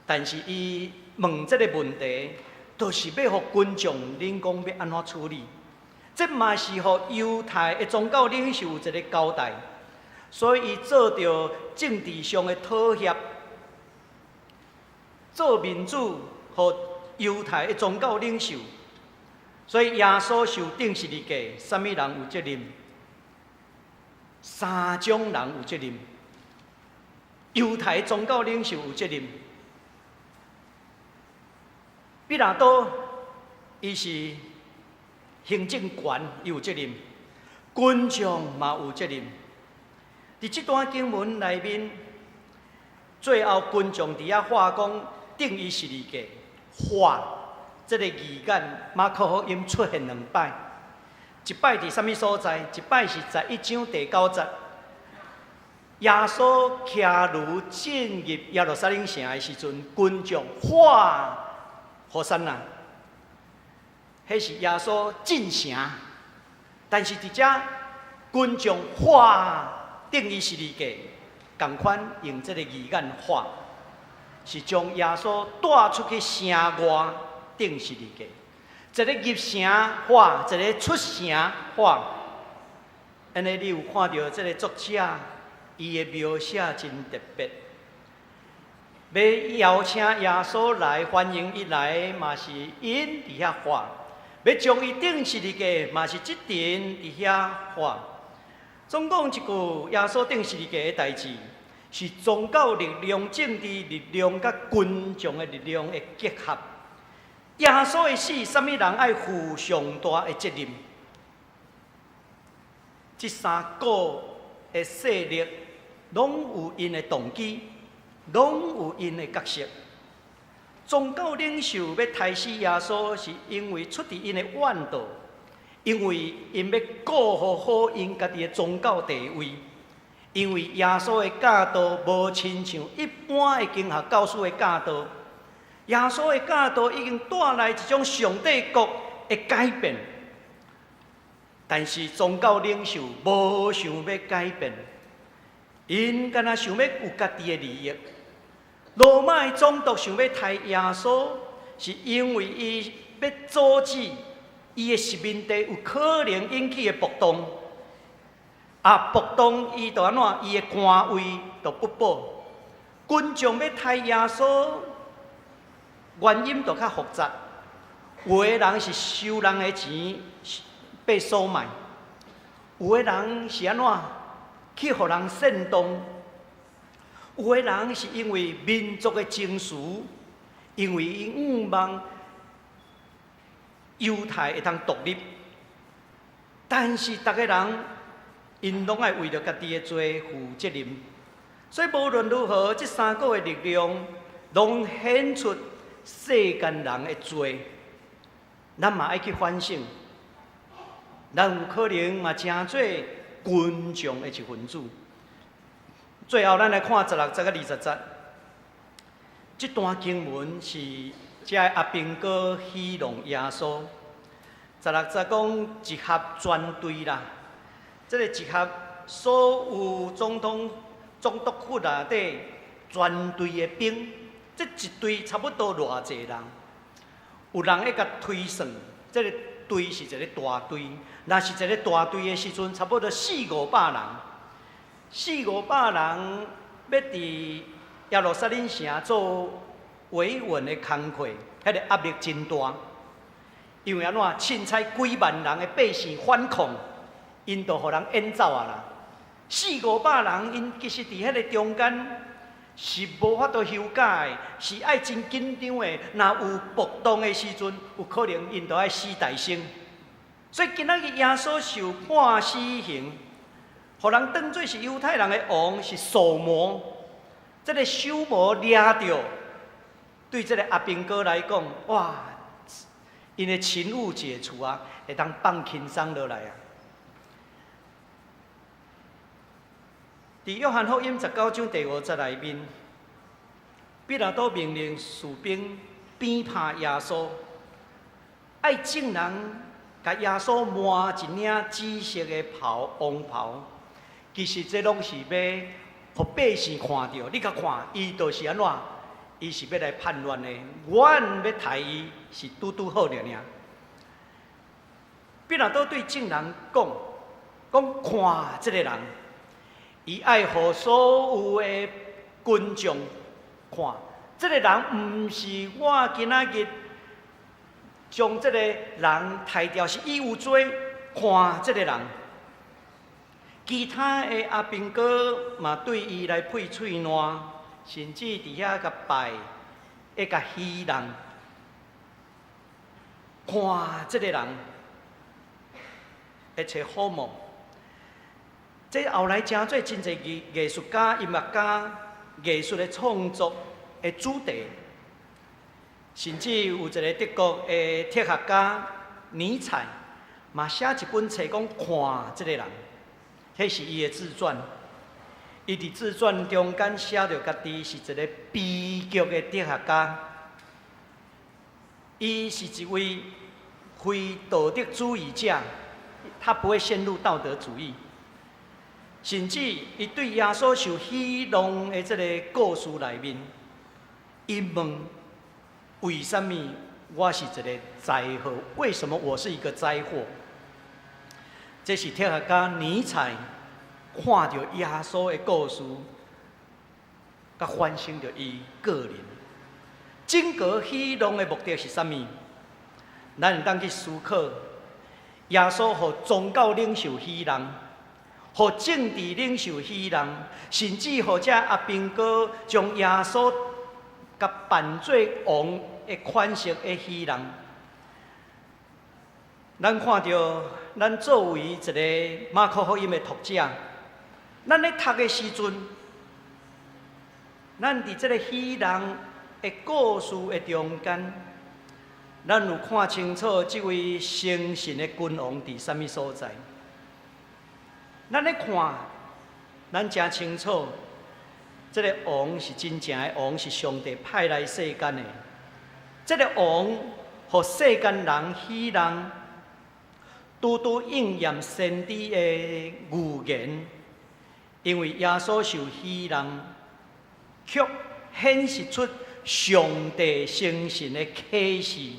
但是伊问这个问题，就是要互军将恁讲要安怎处理，这嘛是互犹太的宗教领袖一个交代，所以伊做着政治上的妥协，做民主，互犹太的宗教领袖，所以耶稣受定十字架，啥物人有责任？3种人有责任。犹太宗教领袖有责任，彼拉多伊是行政权有责任，军将嘛有责任。伫这段经文内面，最后军将伫遐画讲定伊十字架，画这个字眼，马可福音出现2摆，一摆伫啥物所在？一摆是11章第9节。耶稣骑驴进入耶路撒冷城的时阵，军将画和山呐，迄是耶稣进城。但是伫遮军将画定伊十字架，共款用这个字眼画，是将耶稣带出去城外定十字架。一个入城画，一个出城画。安尼你有看到这个作者？伊的描写真特别，要邀请耶稣来，欢迎伊来，嘛是因伫遐画；要将伊钉十字架，嘛是即阵伫遐画。总讲一句，耶稣钉十字架的代志，是宗教力量、政治力量甲军将的力量的结合。耶稣的死，什么人爱负上大的责任？这三个的势力，拢有因的动机，拢有因的角色。宗教领袖要杀死耶稣，是因为出于因的怨道，因为因要顾护好因家己的宗教地位，因为耶稣的教导无亲像一般的经学教师的教导。耶稣的教导已经带来一种上帝国的改变，但是宗教领袖无想要改变，因敢若想要有家己的利益。罗马的总督想要杀耶稣，是因为伊要阻止伊的殖民地有可能引起的暴动。暴动伊就安怎？伊的官位就不保。群众要杀耶稣。原因就较复杂，有的人是收人的钱被收买，有的人是安怎去互人煽动，有的人是因为民族的情绪，因为伊望犹太会当独立，但是逐个人因拢爱为着家己的罪负责任，所以无论如何，这三个的力量拢显出。世间人的罪，咱嘛爱去反省。咱有可能嘛真做群众的一份子。最后，咱来看16节到20节。这段经文是这阿兵哥戏弄耶稣。16节讲一合专队啦，这个一合所有总督府内底专队的兵。这一队差不多偌济人，有人会甲推算，这个队是一个大队。若是一个大队的时阵，差不多400-500人。400-500人要伫耶路撒冷城做维稳的工课，迄个压力真大。因为安怎？凊彩几万人的百姓反抗，因就互人演走啊啦。400-500人，因其实伫迄个中间。是无法度休假的，是爱真紧张的。若有暴动的时阵，有可能因就爱死大生。所以今仔日耶稣受判死刑，互人当作是犹太人的王，是扫魔。这个手魔抓着，对这个阿兵哥来讲，哇，因的勤务解除啊，会当放轻松落来啊。伫约翰福音19章第5节内面，彼拉多命令士兵鞭拍耶稣，爱众人甲耶稣换一领紫色的王袍。其实这拢是要互百姓看到，你甲看，伊就是安怎？伊是要来叛乱的，阮要杀伊是拄拄好了尔。彼拉多对众人讲看这个人。伊爱互所有的群众看，这个人毋是我今仔日将这个人抬掉，是伊有罪。看这个人，其他的阿兵哥嘛对伊来配喙烂，甚至伫遐甲拜，会甲戏人。看这个人，会找好梦。这后来真做真侪艺术家、音乐家、艺术的创作的主题，甚至有一个德国的哲学家尼采，嘛写一本册讲看这个人，迄是伊的自传。伊伫自传中间写着家己是一个悲剧的哲学家，伊是一位非道德主义者，他不会陷入道德主义。甚至伊对耶稣受戏弄的这个故事内面，伊问：为什么我是一个灾祸？为什么我是一个灾祸？这是哲学家尼采看到耶稣的故事，甲反省着伊个人。整个戏弄的目的是什么？咱会当去思考，耶稣和宗教领袖戏弄。互政治领袖戏人，甚至互这阿兵哥将耶稣甲扮做王的款式的虚人。咱看到，咱作为一个马可福音的读者，咱咧读的时阵，咱伫这个虚人的故事的中间，咱有看清楚这位诚信的君王伫什么所在。咱咧看，咱真清楚，这个王是真正的王，是上帝派来世间的。这个王，互世间人、虚人，拄拄应验先知的预言。因为耶稣受虚人，却显示出上帝诚信的启示。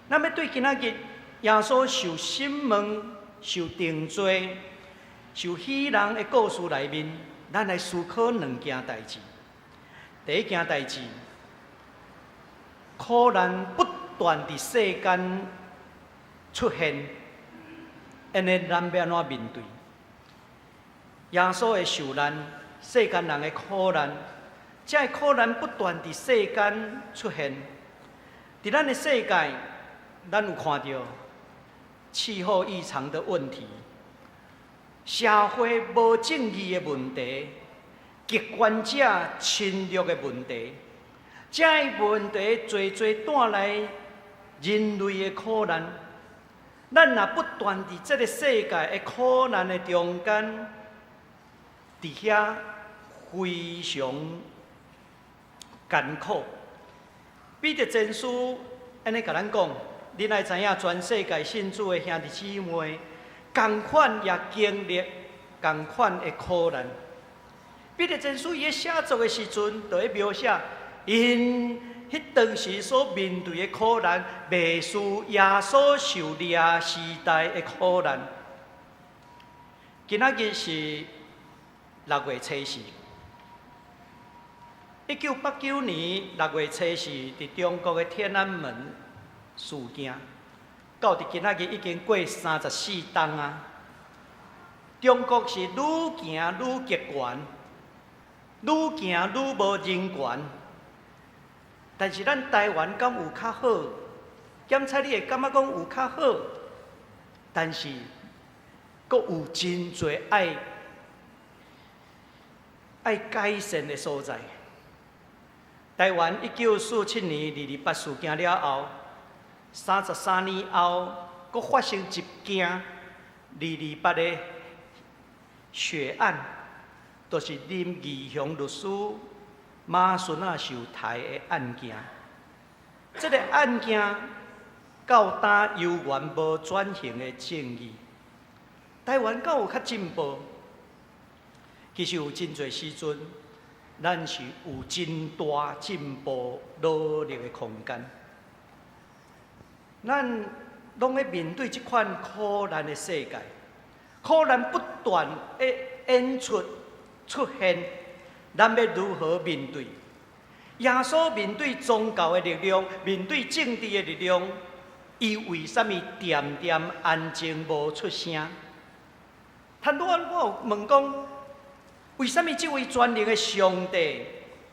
那么对今仔日耶稣受审问、受定罪、受虚人的故事内面，咱来思考两件代志。第一件代志，苦难不断伫世间出现，安尼咱要安怎面对？耶稣的受难，世间人的苦难，这苦难不断伫世间出现。伫咱的世界，咱有看到气候异常的问题，社会无正义的问题，极权者侵略的问题，这些问题侪侪带来人类的苦难。咱若不断伫这个世界的苦难的中间，伫遐非常艰苦。彼得前书安尼甲咱讲，恁爱知影全世界信主的兄弟姊妹，同款也经历同款的苦难。彼得前书伊咧写作的时阵，就咧描写因迄当时所面对的苦难，袂输耶稣受掠时代的苦难。今仔日是6月初4，1989年6月初4，伫中国的天安门事件，到伫今仔日已经过34冬啊！中国是愈行愈极权，愈行愈无人权。但是咱台湾敢有较好？检测你会感觉讲有较好，但是阁有真侪爱改善的所在。台湾1947年228事件了后，33年后，阁发生一件228的血案，就是林义雄律师马孙仔受杀的案件。这个案件到打犹原无转型的正义，台湾敢有较进步？其实有真侪时阵，咱是有真大进步努力的空间。咱拢咧面对这款苦难的世界，苦难不断的演出现，咱要如何面对？耶稣面对宗教的力量，面对政治的力量，伊为什么恬恬安静无出声？坦多我有问讲，为什么这位全能的上帝，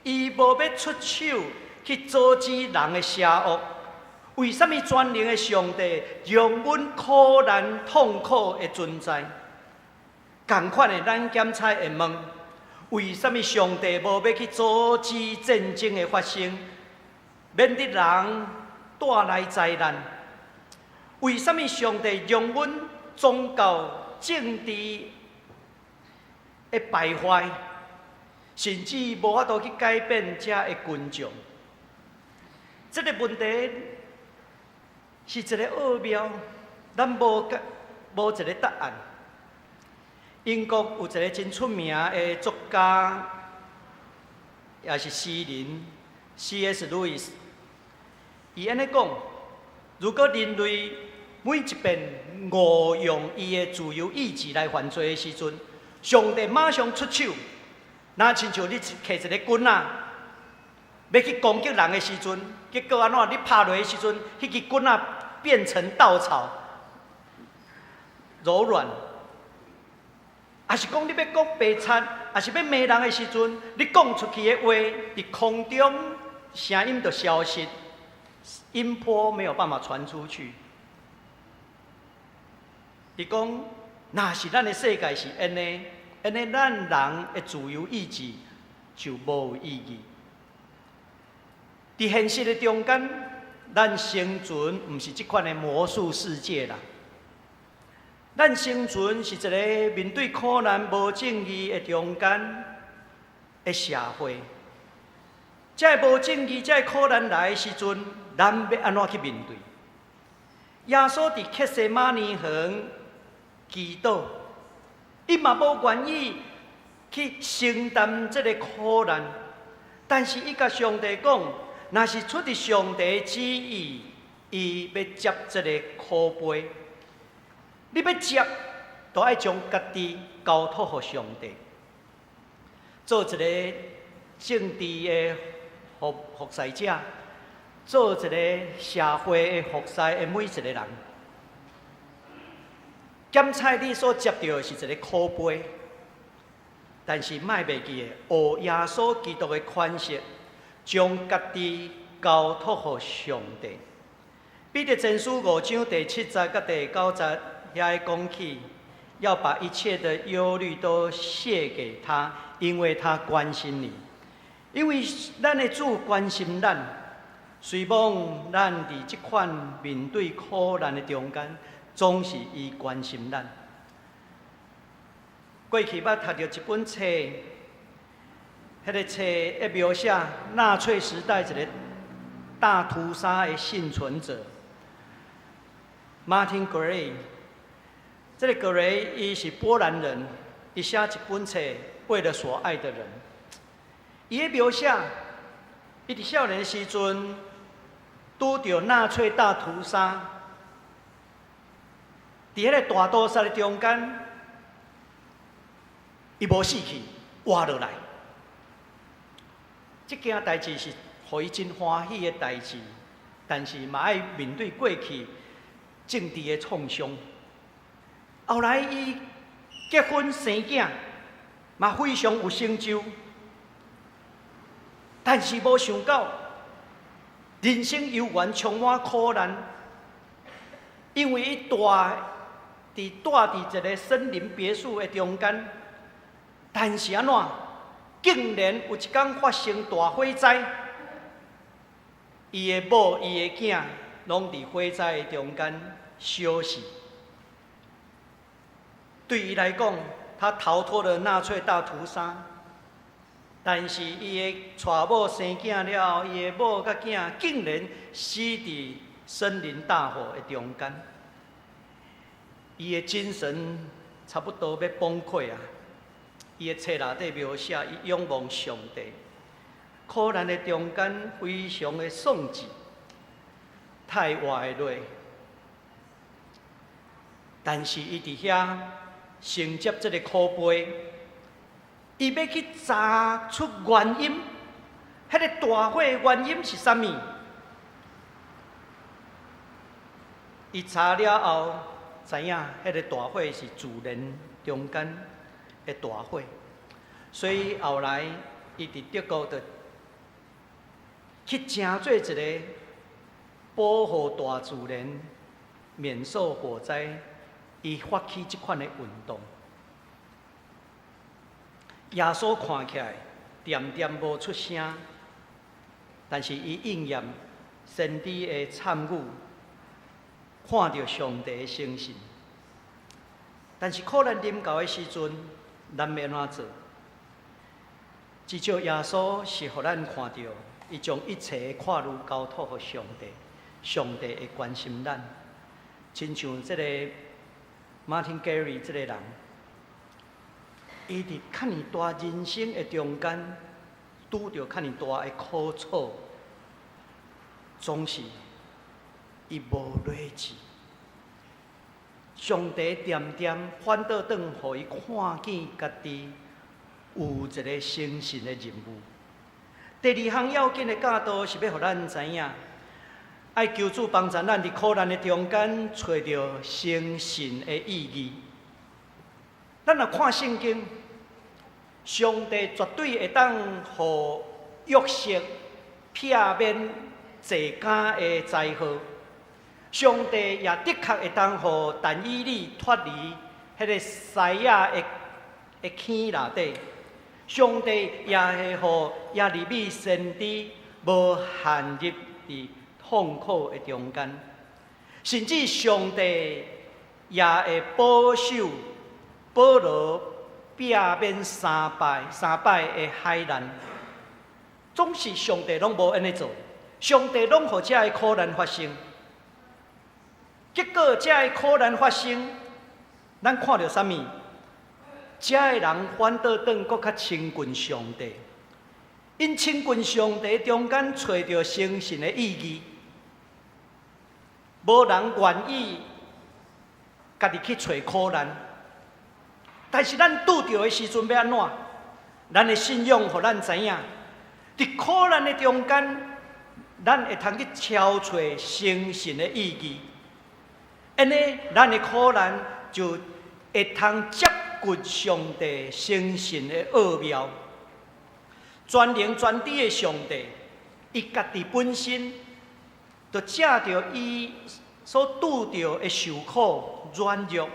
伊无要出手去阻止人的邪恶？为什么全能的上帝容阮苦难痛苦的存在？同款的，咱检察会问：为什么上帝无要去阻止战争的发生，免得人带来灾难？为什么上帝容阮宗教、政治的败坏，甚至无法度去改变这的群众？这个问题是一个奥妙，咱无一个答案。英国有一个真出名的作家，也是诗人 C.S. Lewis， 伊安尼讲：如果人类每一遍误用伊的自由意志来犯罪的时阵，上帝马上出手，那亲像你摕一个棍仔，要去攻击人的时阵，结果安怎？你拍落的时阵，迄支棍仔变成稻草，柔软。也是讲你要讲白贼，也是要骂人的时阵，你讲出去的话，伫空中声音就消失，音波没有办法传出去。伊讲，若是咱的世界是安尼，咱人的自由意志就无意义。伫现实的中间，咱生存毋是即款的魔术世界啦。咱生存是一个面对苦难、无正义的中间的社会。这无正义、这苦难来的时阵，咱要安怎去面对？耶稣伫克西马尼园祈祷，伊嘛无愿意去承担这个苦难，但是伊甲上帝讲，若是出于上帝旨意，伊要接这个苦杯。你要接，就要将家己交托给上帝，做一个政治的服侍者，做一个社会的服侍的每一个人。检采你所接到的是一个苦杯，但是莫袂记的，学耶稣基督的款式，将家己交托给上帝。彼得前书5章第7节到第9节。也讲起，要把一切的忧虑都卸给他，因为他关心你。因为咱的主关心咱，虽望咱伫这款面对苦难的中间，总是伊关心咱。过去捌读到一本册，迄个册一描写纳粹时代一个大屠杀的幸存者 Martin Gray。这个格雷伊是波兰人，伊写一本册《为了所爱的人》。伊的描写，伊伫少年时阵拄着纳粹大屠杀，伫迄个大屠杀的中间，伊无死去，活落来。这件代志是互伊真欢喜的代志，但是嘛爱面对过去政治的创伤。后来，伊结婚生囝，嘛非常有成就，但是无想到，人生犹原充满苦难，因为伊住伫一个森林别墅的中间，但是安怎，竟然有一天发生大火灾，伊的某、伊的囝，拢伫火灾的中间烧死。对伊来讲，他逃脱了纳粹大屠杀，但是伊的娶某生囝了后，伊的某甲囝竟然死伫森林大火的中间，伊的精神差不多要崩溃啊！伊的册内底描写，伊仰望上帝，苦难的中间非常的丧志，太活的落，但是伊伫遐。承接这个苦杯，伊要去查出原因，迄个大火的原因是啥物？伊查了后，知影迄个大火是自然中间的大火，所以后来伊伫德国就去成做一个保护大自然免受火灾。伊发起这款的运动，耶稣看起来点点无出声，但是伊应验先知的参语，看到上帝的诚信。但是苦难临到的时阵，咱要安怎做？至少耶稣是互咱看到，伊将一切的跨路交托给上帝，上帝会关心咱，亲像这个。Martin Gary 这个人，伊伫遐尼大人生的中间，拄着遐尼大的苦楚，总是伊无落志。上帝点点反倒转，互伊看见家己有一个诚信的任务。第二项要紧的教导是要互咱知影。爱求主帮助咱伫苦难的中间，找到诚信的意义。咱若看圣经，上帝绝对会当互约瑟避免坐竿的灾祸。上帝也的确会当互但以理脱离迄个狮仔的圈内底。上帝也会互耶利米先知无陷入伫痛苦的中间，甚至上帝也会保守保罗避免三败的海难。总是上帝拢无安尼做，上帝拢互这个苦难发生。结果这个苦难发生，咱看到啥物？这个人反倒转搁较亲近上帝，因亲近上帝中间找到生神的意义。无人愿意家己去找苦难，但是咱拄着的时阵要安怎？咱的信仰，互咱知影，伫苦难的中间，咱会通去超找生神的意义。安尼，咱的苦难就会通接近上帝生神的奥妙。全能全知的上帝，伊家己本身就借着伊所拄着的受苦软弱，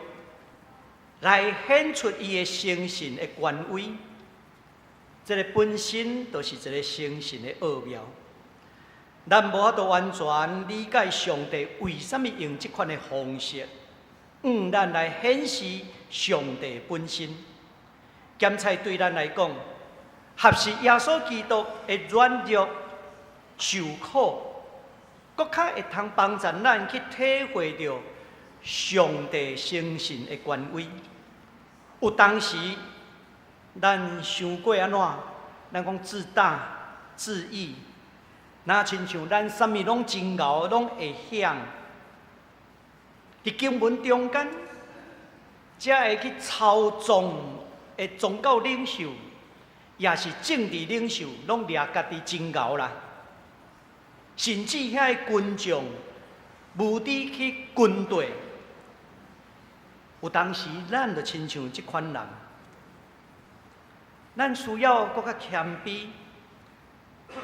来显出伊的生神的权威。这个本身就是一个生神的奥妙。咱无法度完全理解上帝为什么用这款的方式，咱来显示上帝本身。兼且对咱来讲，合是耶稣基督的软弱受苦，搁较会通帮助咱去体会到上帝生神的权威。有当时，咱想过安怎？咱讲自大、自义。那亲像咱啥物拢真熬，拢会晓。伫经文中间，才会去操纵的宗教领袖，也是政治领袖，拢掠家己真熬啦。甚至遐个军将，无知去军队，有当时咱就亲像即款人，咱需要搁较谦卑。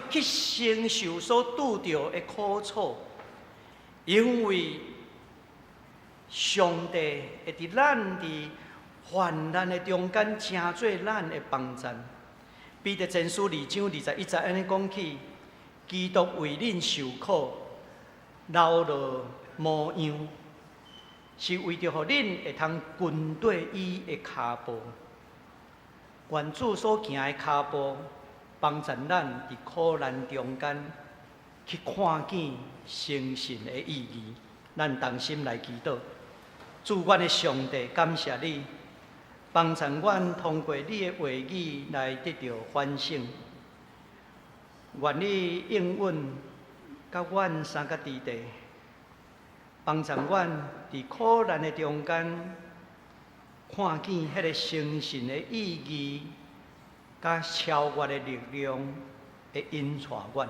去承受所拄着的苦楚，因为上帝会伫咱伫患难的中间，成做咱的帮助。彼得前书2章21节安尼讲起，基督为恁受苦，流落模样，是为着互恁会通跟对伊的脚步。愿主所行的脚步，帮助咱伫苦难中间去看见生神的意义。咱同心来祈祷，主阮的上帝，感谢你，帮助阮通过你的话语来得到反省。愿你应允甲阮三个弟弟，帮助阮伫苦难的中间看见迄个生神的意义。甲超越的力量会引带阮，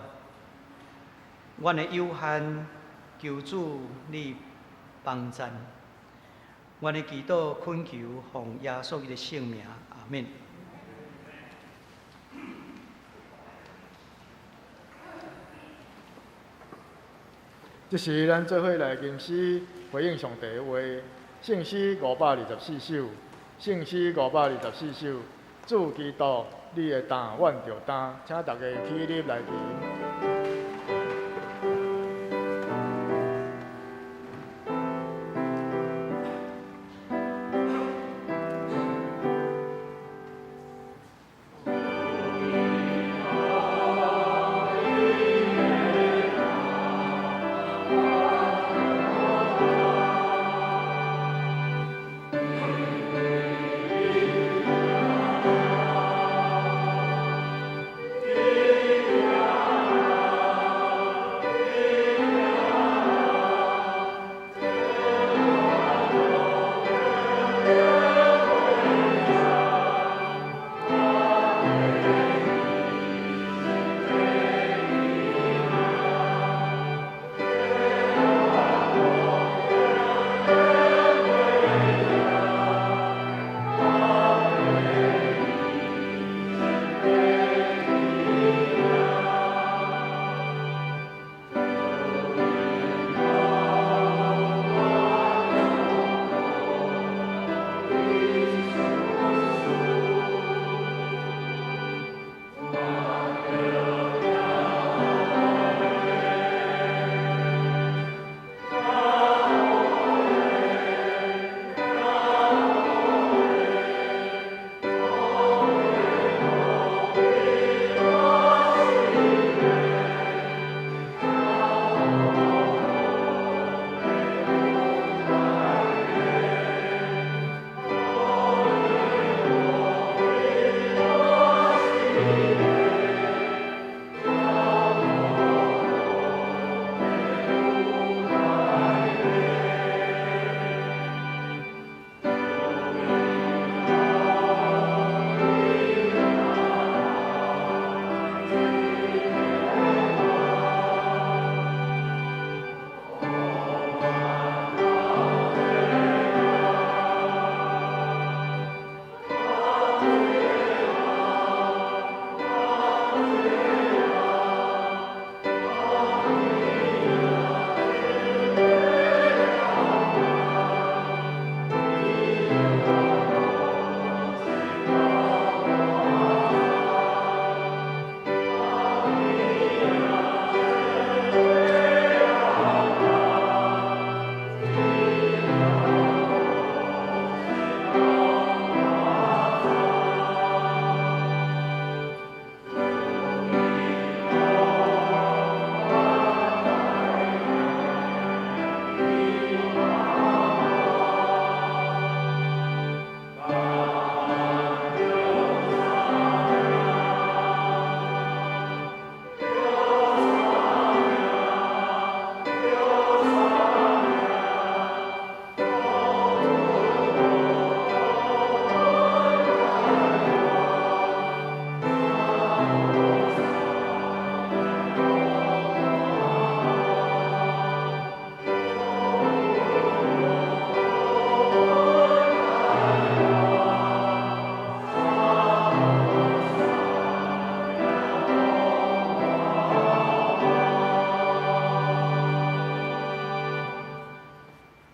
阮的有限求主你帮助，阮的祈祷恳求奉耶稣的圣名，阿门。这是咱做伙来吟诗回应上帝的话，圣诗524首，圣诗524首，主基督。你会担，阮就担，请大家起立来吟。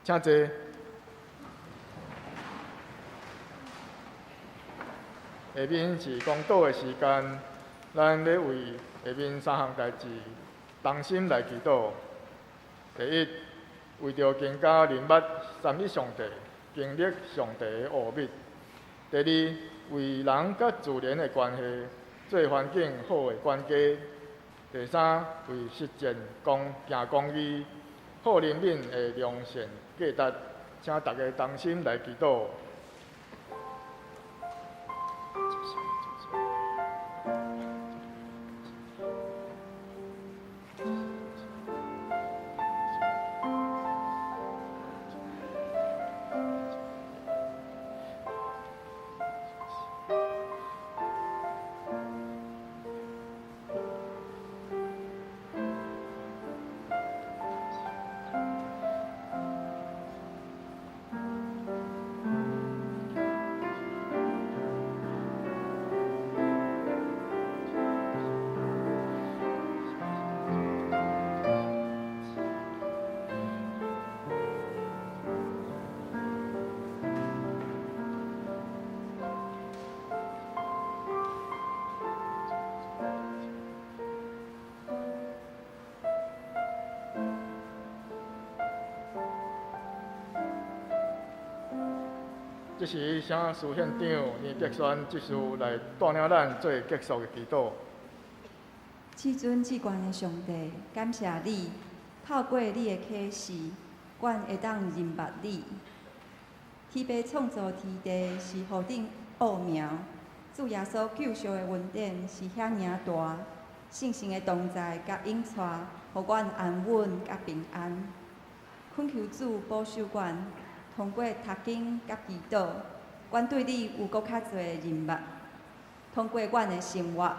请坐。下面是公道的时间，咱要为下面3项代志同心来祈祷。第一，为着更加明白三一上帝，经历上帝的奥秘；第二，为人甲自然的关系，做环境好的管家；第三，为实践行公义、好人民的良善价值，请大家同心来祈祷。这时，请司县长倪杰轩执事来带领咱做结束的祈祷。至尊至高的上帝，感谢你透过你的启示，阮会当认捌你。天父创造天地是何等奥妙，主耶稣救赎的恩典是遐尔大，圣神的同在甲引带，互阮安稳甲平安。恳求主保守阮。通过读经甲祈祷，阮对你有搁较侪认捌。通过阮的生活，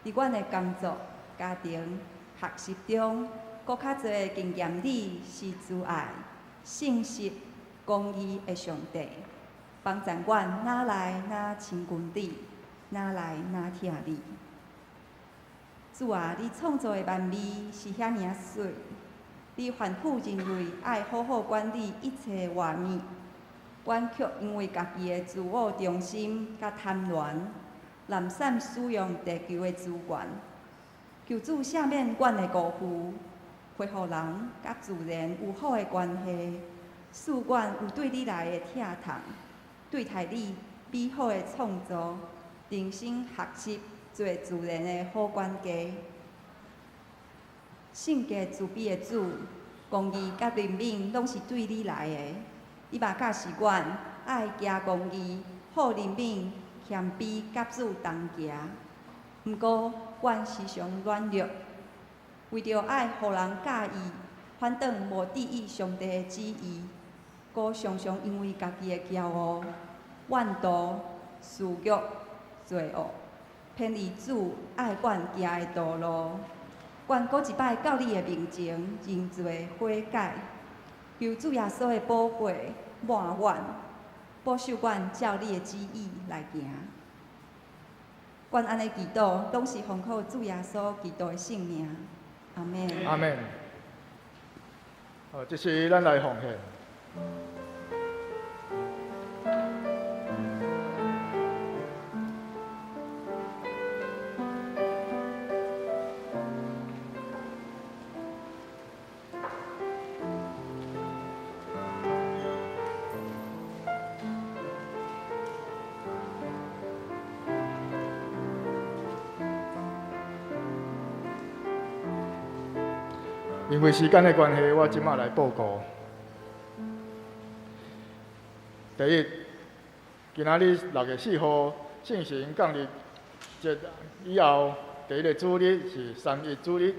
伫阮的工作、家庭、学习中，搁较侪经验你是慈爱、信实、公义的上帝，帮助阮哪来哪亲近你，哪来哪听你。主啊，你创造的万美是遐尔水。你反复认为爱好好管理一切画面，阮却因为家己的自我中心甲贪婪，懒散使用地球的资源。求主赦免阮的辜负，恢复人甲自然有好的关系，使阮有对你来的疼痛，对待你美好的创造，认真学习做自然的好管家。性格自卑的主，公义甲怜悯拢是对你来的。你嘛教示阮爱行公义、好怜悯、谦卑甲主同行。毋过，阮时常软弱，为着爱互人介意，反倒无注意上帝的旨意，阁常常因为家己的骄傲、怨妒、私欲、罪恶，偏离主爱阮行的道路。阮搁一摆到你的面前认罪悔改，求主耶稣的宝血满阮，保守阮照你的旨意来行。阮安尼祈祷，拢是奉靠主耶稣基督的圣名。阿门。阿门。好，这是咱来奉献。因为时间的关系，我即马来报告。第一，今仔日6月4号，圣神降临节以后，第一个主日是3.1主日。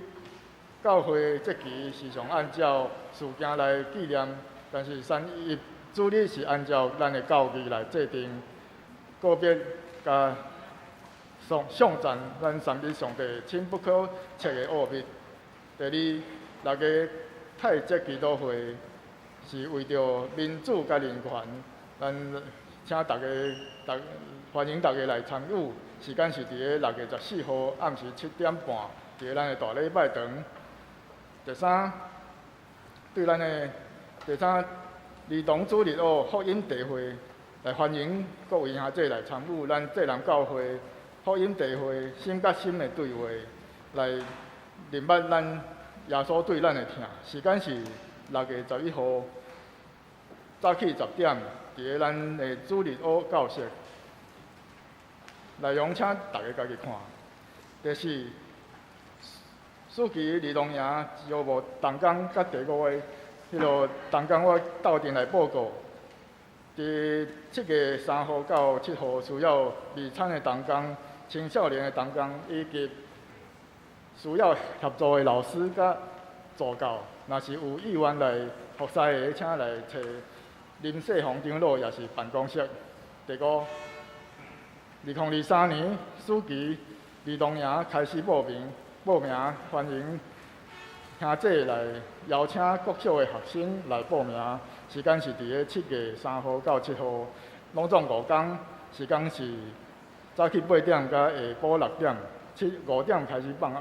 教会节期时常按照事件来纪念，但是3.1主日是按照咱的教义来制定，个别甲颂赞咱三一上帝亲不可测的奥秘。第二，6个太节祈祷会是为着民主甲人权，咱请欢迎大家来参与。时间是伫个6月14号暗时7点半，伫个咱的大礼拜堂。第三，儿童主日学福音茶会来欢迎各位兄姐来参与咱济南教会福音茶会心甲心的对话，来认捌咱耶稣对咱的疼。时间是6月11号早起10点，伫个咱的主日学教室。内容请大家家己看。第四，暑期儿童营事务部同工甲第5月，同工我斗阵来报告。伫7月3号到7号，需要未产的同工、青少年的同工以及需要协助的老师甲助教，若是有意愿来服侍的，请来找林世宏长老，也是办公室。第5。2023年暑期儿童营开始报名，欢迎兄姐来邀请国小的学生来报名。时间是伫个7月3号到7号，拢总5天。时间是早起8点，甲下晡6点，5点开始放学。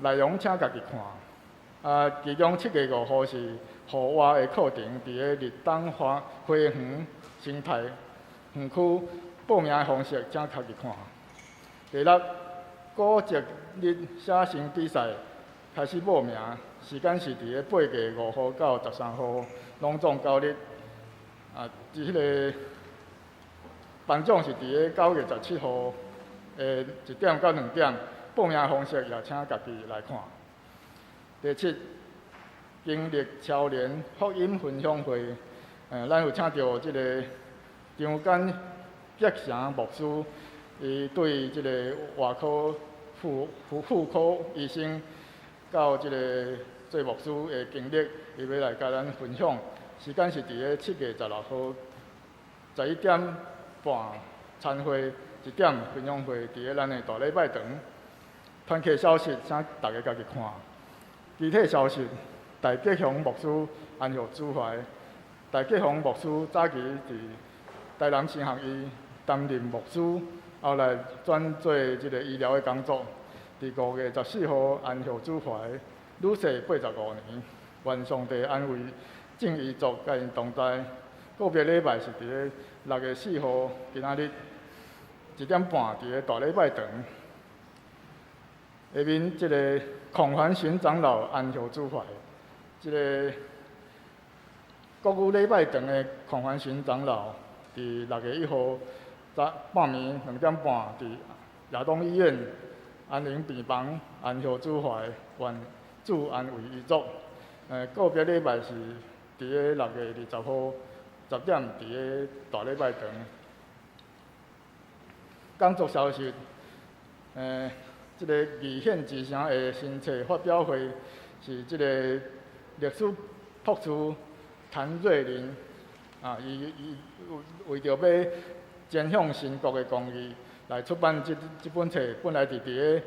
内容请家己看。其中7月5号是户外的课程，伫个日东花园生态园区。报名的方式请家己看。第6，古籍日写生比赛开始报名，时间是伫个8月5号到13号，拢总9日。迄个颁奖是伫个9月17号1点到2点，报名的方式也请家己来看。第7，经历超年福音分享会，咱有请到即个张简杰成牧师，伊对即个外科妇科医生到即个做牧师的经历，伊要来甲咱分享。时间是伫个7月16号11点半参会，1点分享会，伫个咱的大礼拜堂。团契消息，请大家家己看。具体消息，大吉祥牧师安息主怀。大吉祥牧师早期伫台南神学院担任牧师，后来转做即个医疗的工作。伫5月14号安息主怀，女婿85年，愿上帝安慰正遗族甲因同在。个别礼拜是伫个6月4号，今仔日1点半伫个大礼拜堂。下面即个孔繁循长老安息主怀，即个国语礼拜堂的孔繁循长老，伫6月1号早半暝2点半，伫亚东医院安宁病房安息主怀，愿主安慰遗族。个别礼拜是伫个6月20号10点，伫个大礼拜堂。工作消息，即个义县之城的新册发表会是即个历史博士谭瑞麟伊为着要肩向新国的公义来出版即本册，本来伫个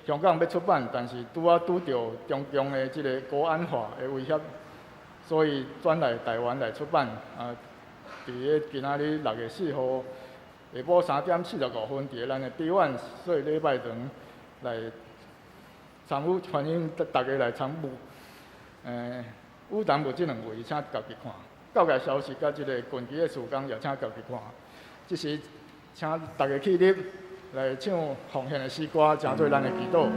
香港要出版，但是拄到中共的即个国安法的威胁，所以转来台湾来出版。伫个今仔日6月4号下晡3点45分，伫个咱的B1所以礼拜堂来参与，欢迎大家来参与。有淡无即2位，请家己看。教界消息甲即个近期的事工，也请家己看。即时请大家起立来唱奉献的诗歌，诚做咱的祈祷。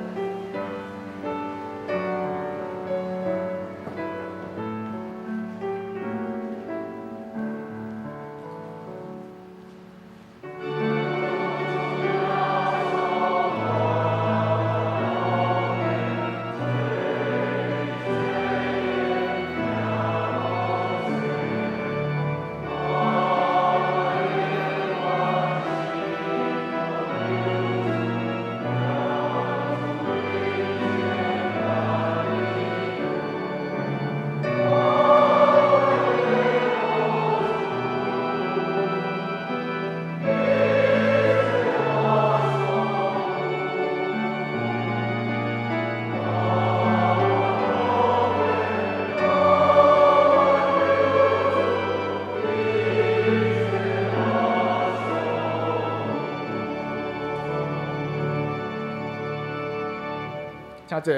请坐。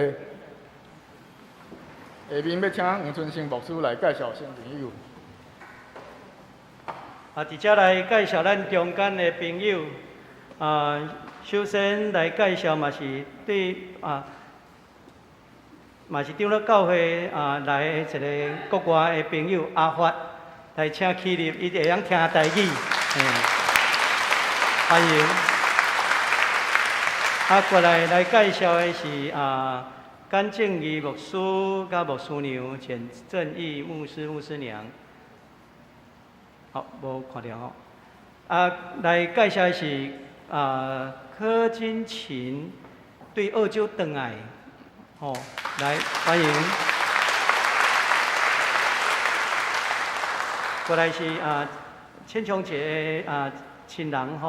下面要请黄春生牧师来介绍新朋友。伫遮来介绍咱中间的朋友。首先来介绍嘛是对嘛是长老教会来的一个国外的朋友阿发，来请起立，伊会晓听台语，欢迎。过来介绍的是甘正义牧师甲牧师娘简正义牧师牧师娘。好，无看到吼。来介绍的是柯金琴对澳洲回来，来欢迎。过来是千琼节的亲人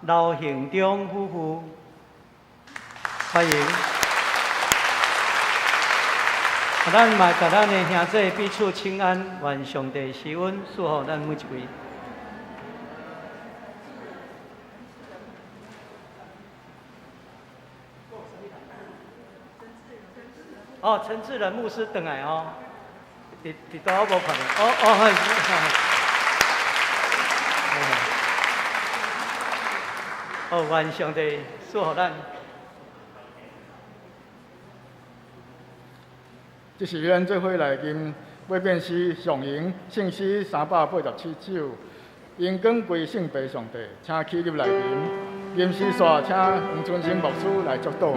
刘行忠夫妇，欢迎。咱嘛甲咱的兄弟彼此请安，愿上帝施恩祝福咱每一位。陈志仁牧师回来哦，伫倒我无看到。愿上帝祝福咱。这是咱做伙来吟要变诗上吟圣诗387首，因光归圣父上帝，请起立来吟。吟诗煞请黄春生牧师来作导。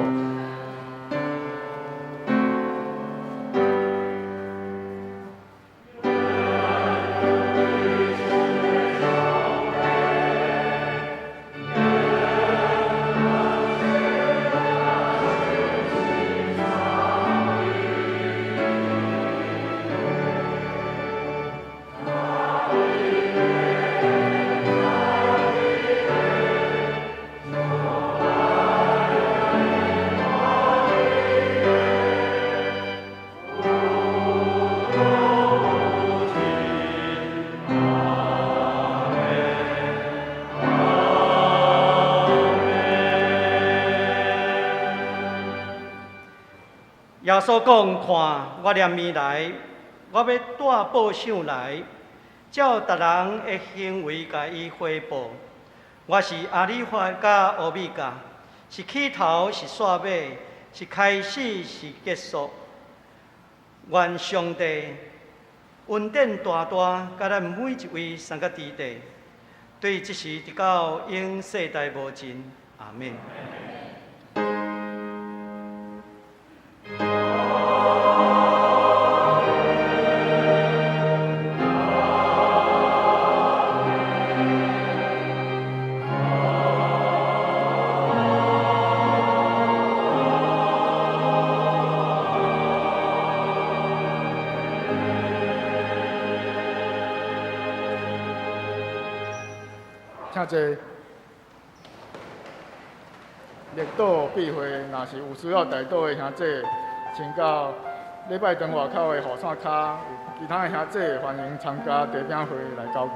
耶稣讲：看，我念未来，我要带报赏来，照逐人的行为甲伊回报。我是阿里法甲欧米伽，是起头是煞尾，是开始是结束。愿上帝恩典大大，甲咱每一位三个弟弟，对即时直到永世代无尽。阿门。请坐。列岛闭会，若是有需要代祷的兄弟，请到礼拜堂外口的雨伞卡，有其他的兄弟欢迎参加地饼会来交期。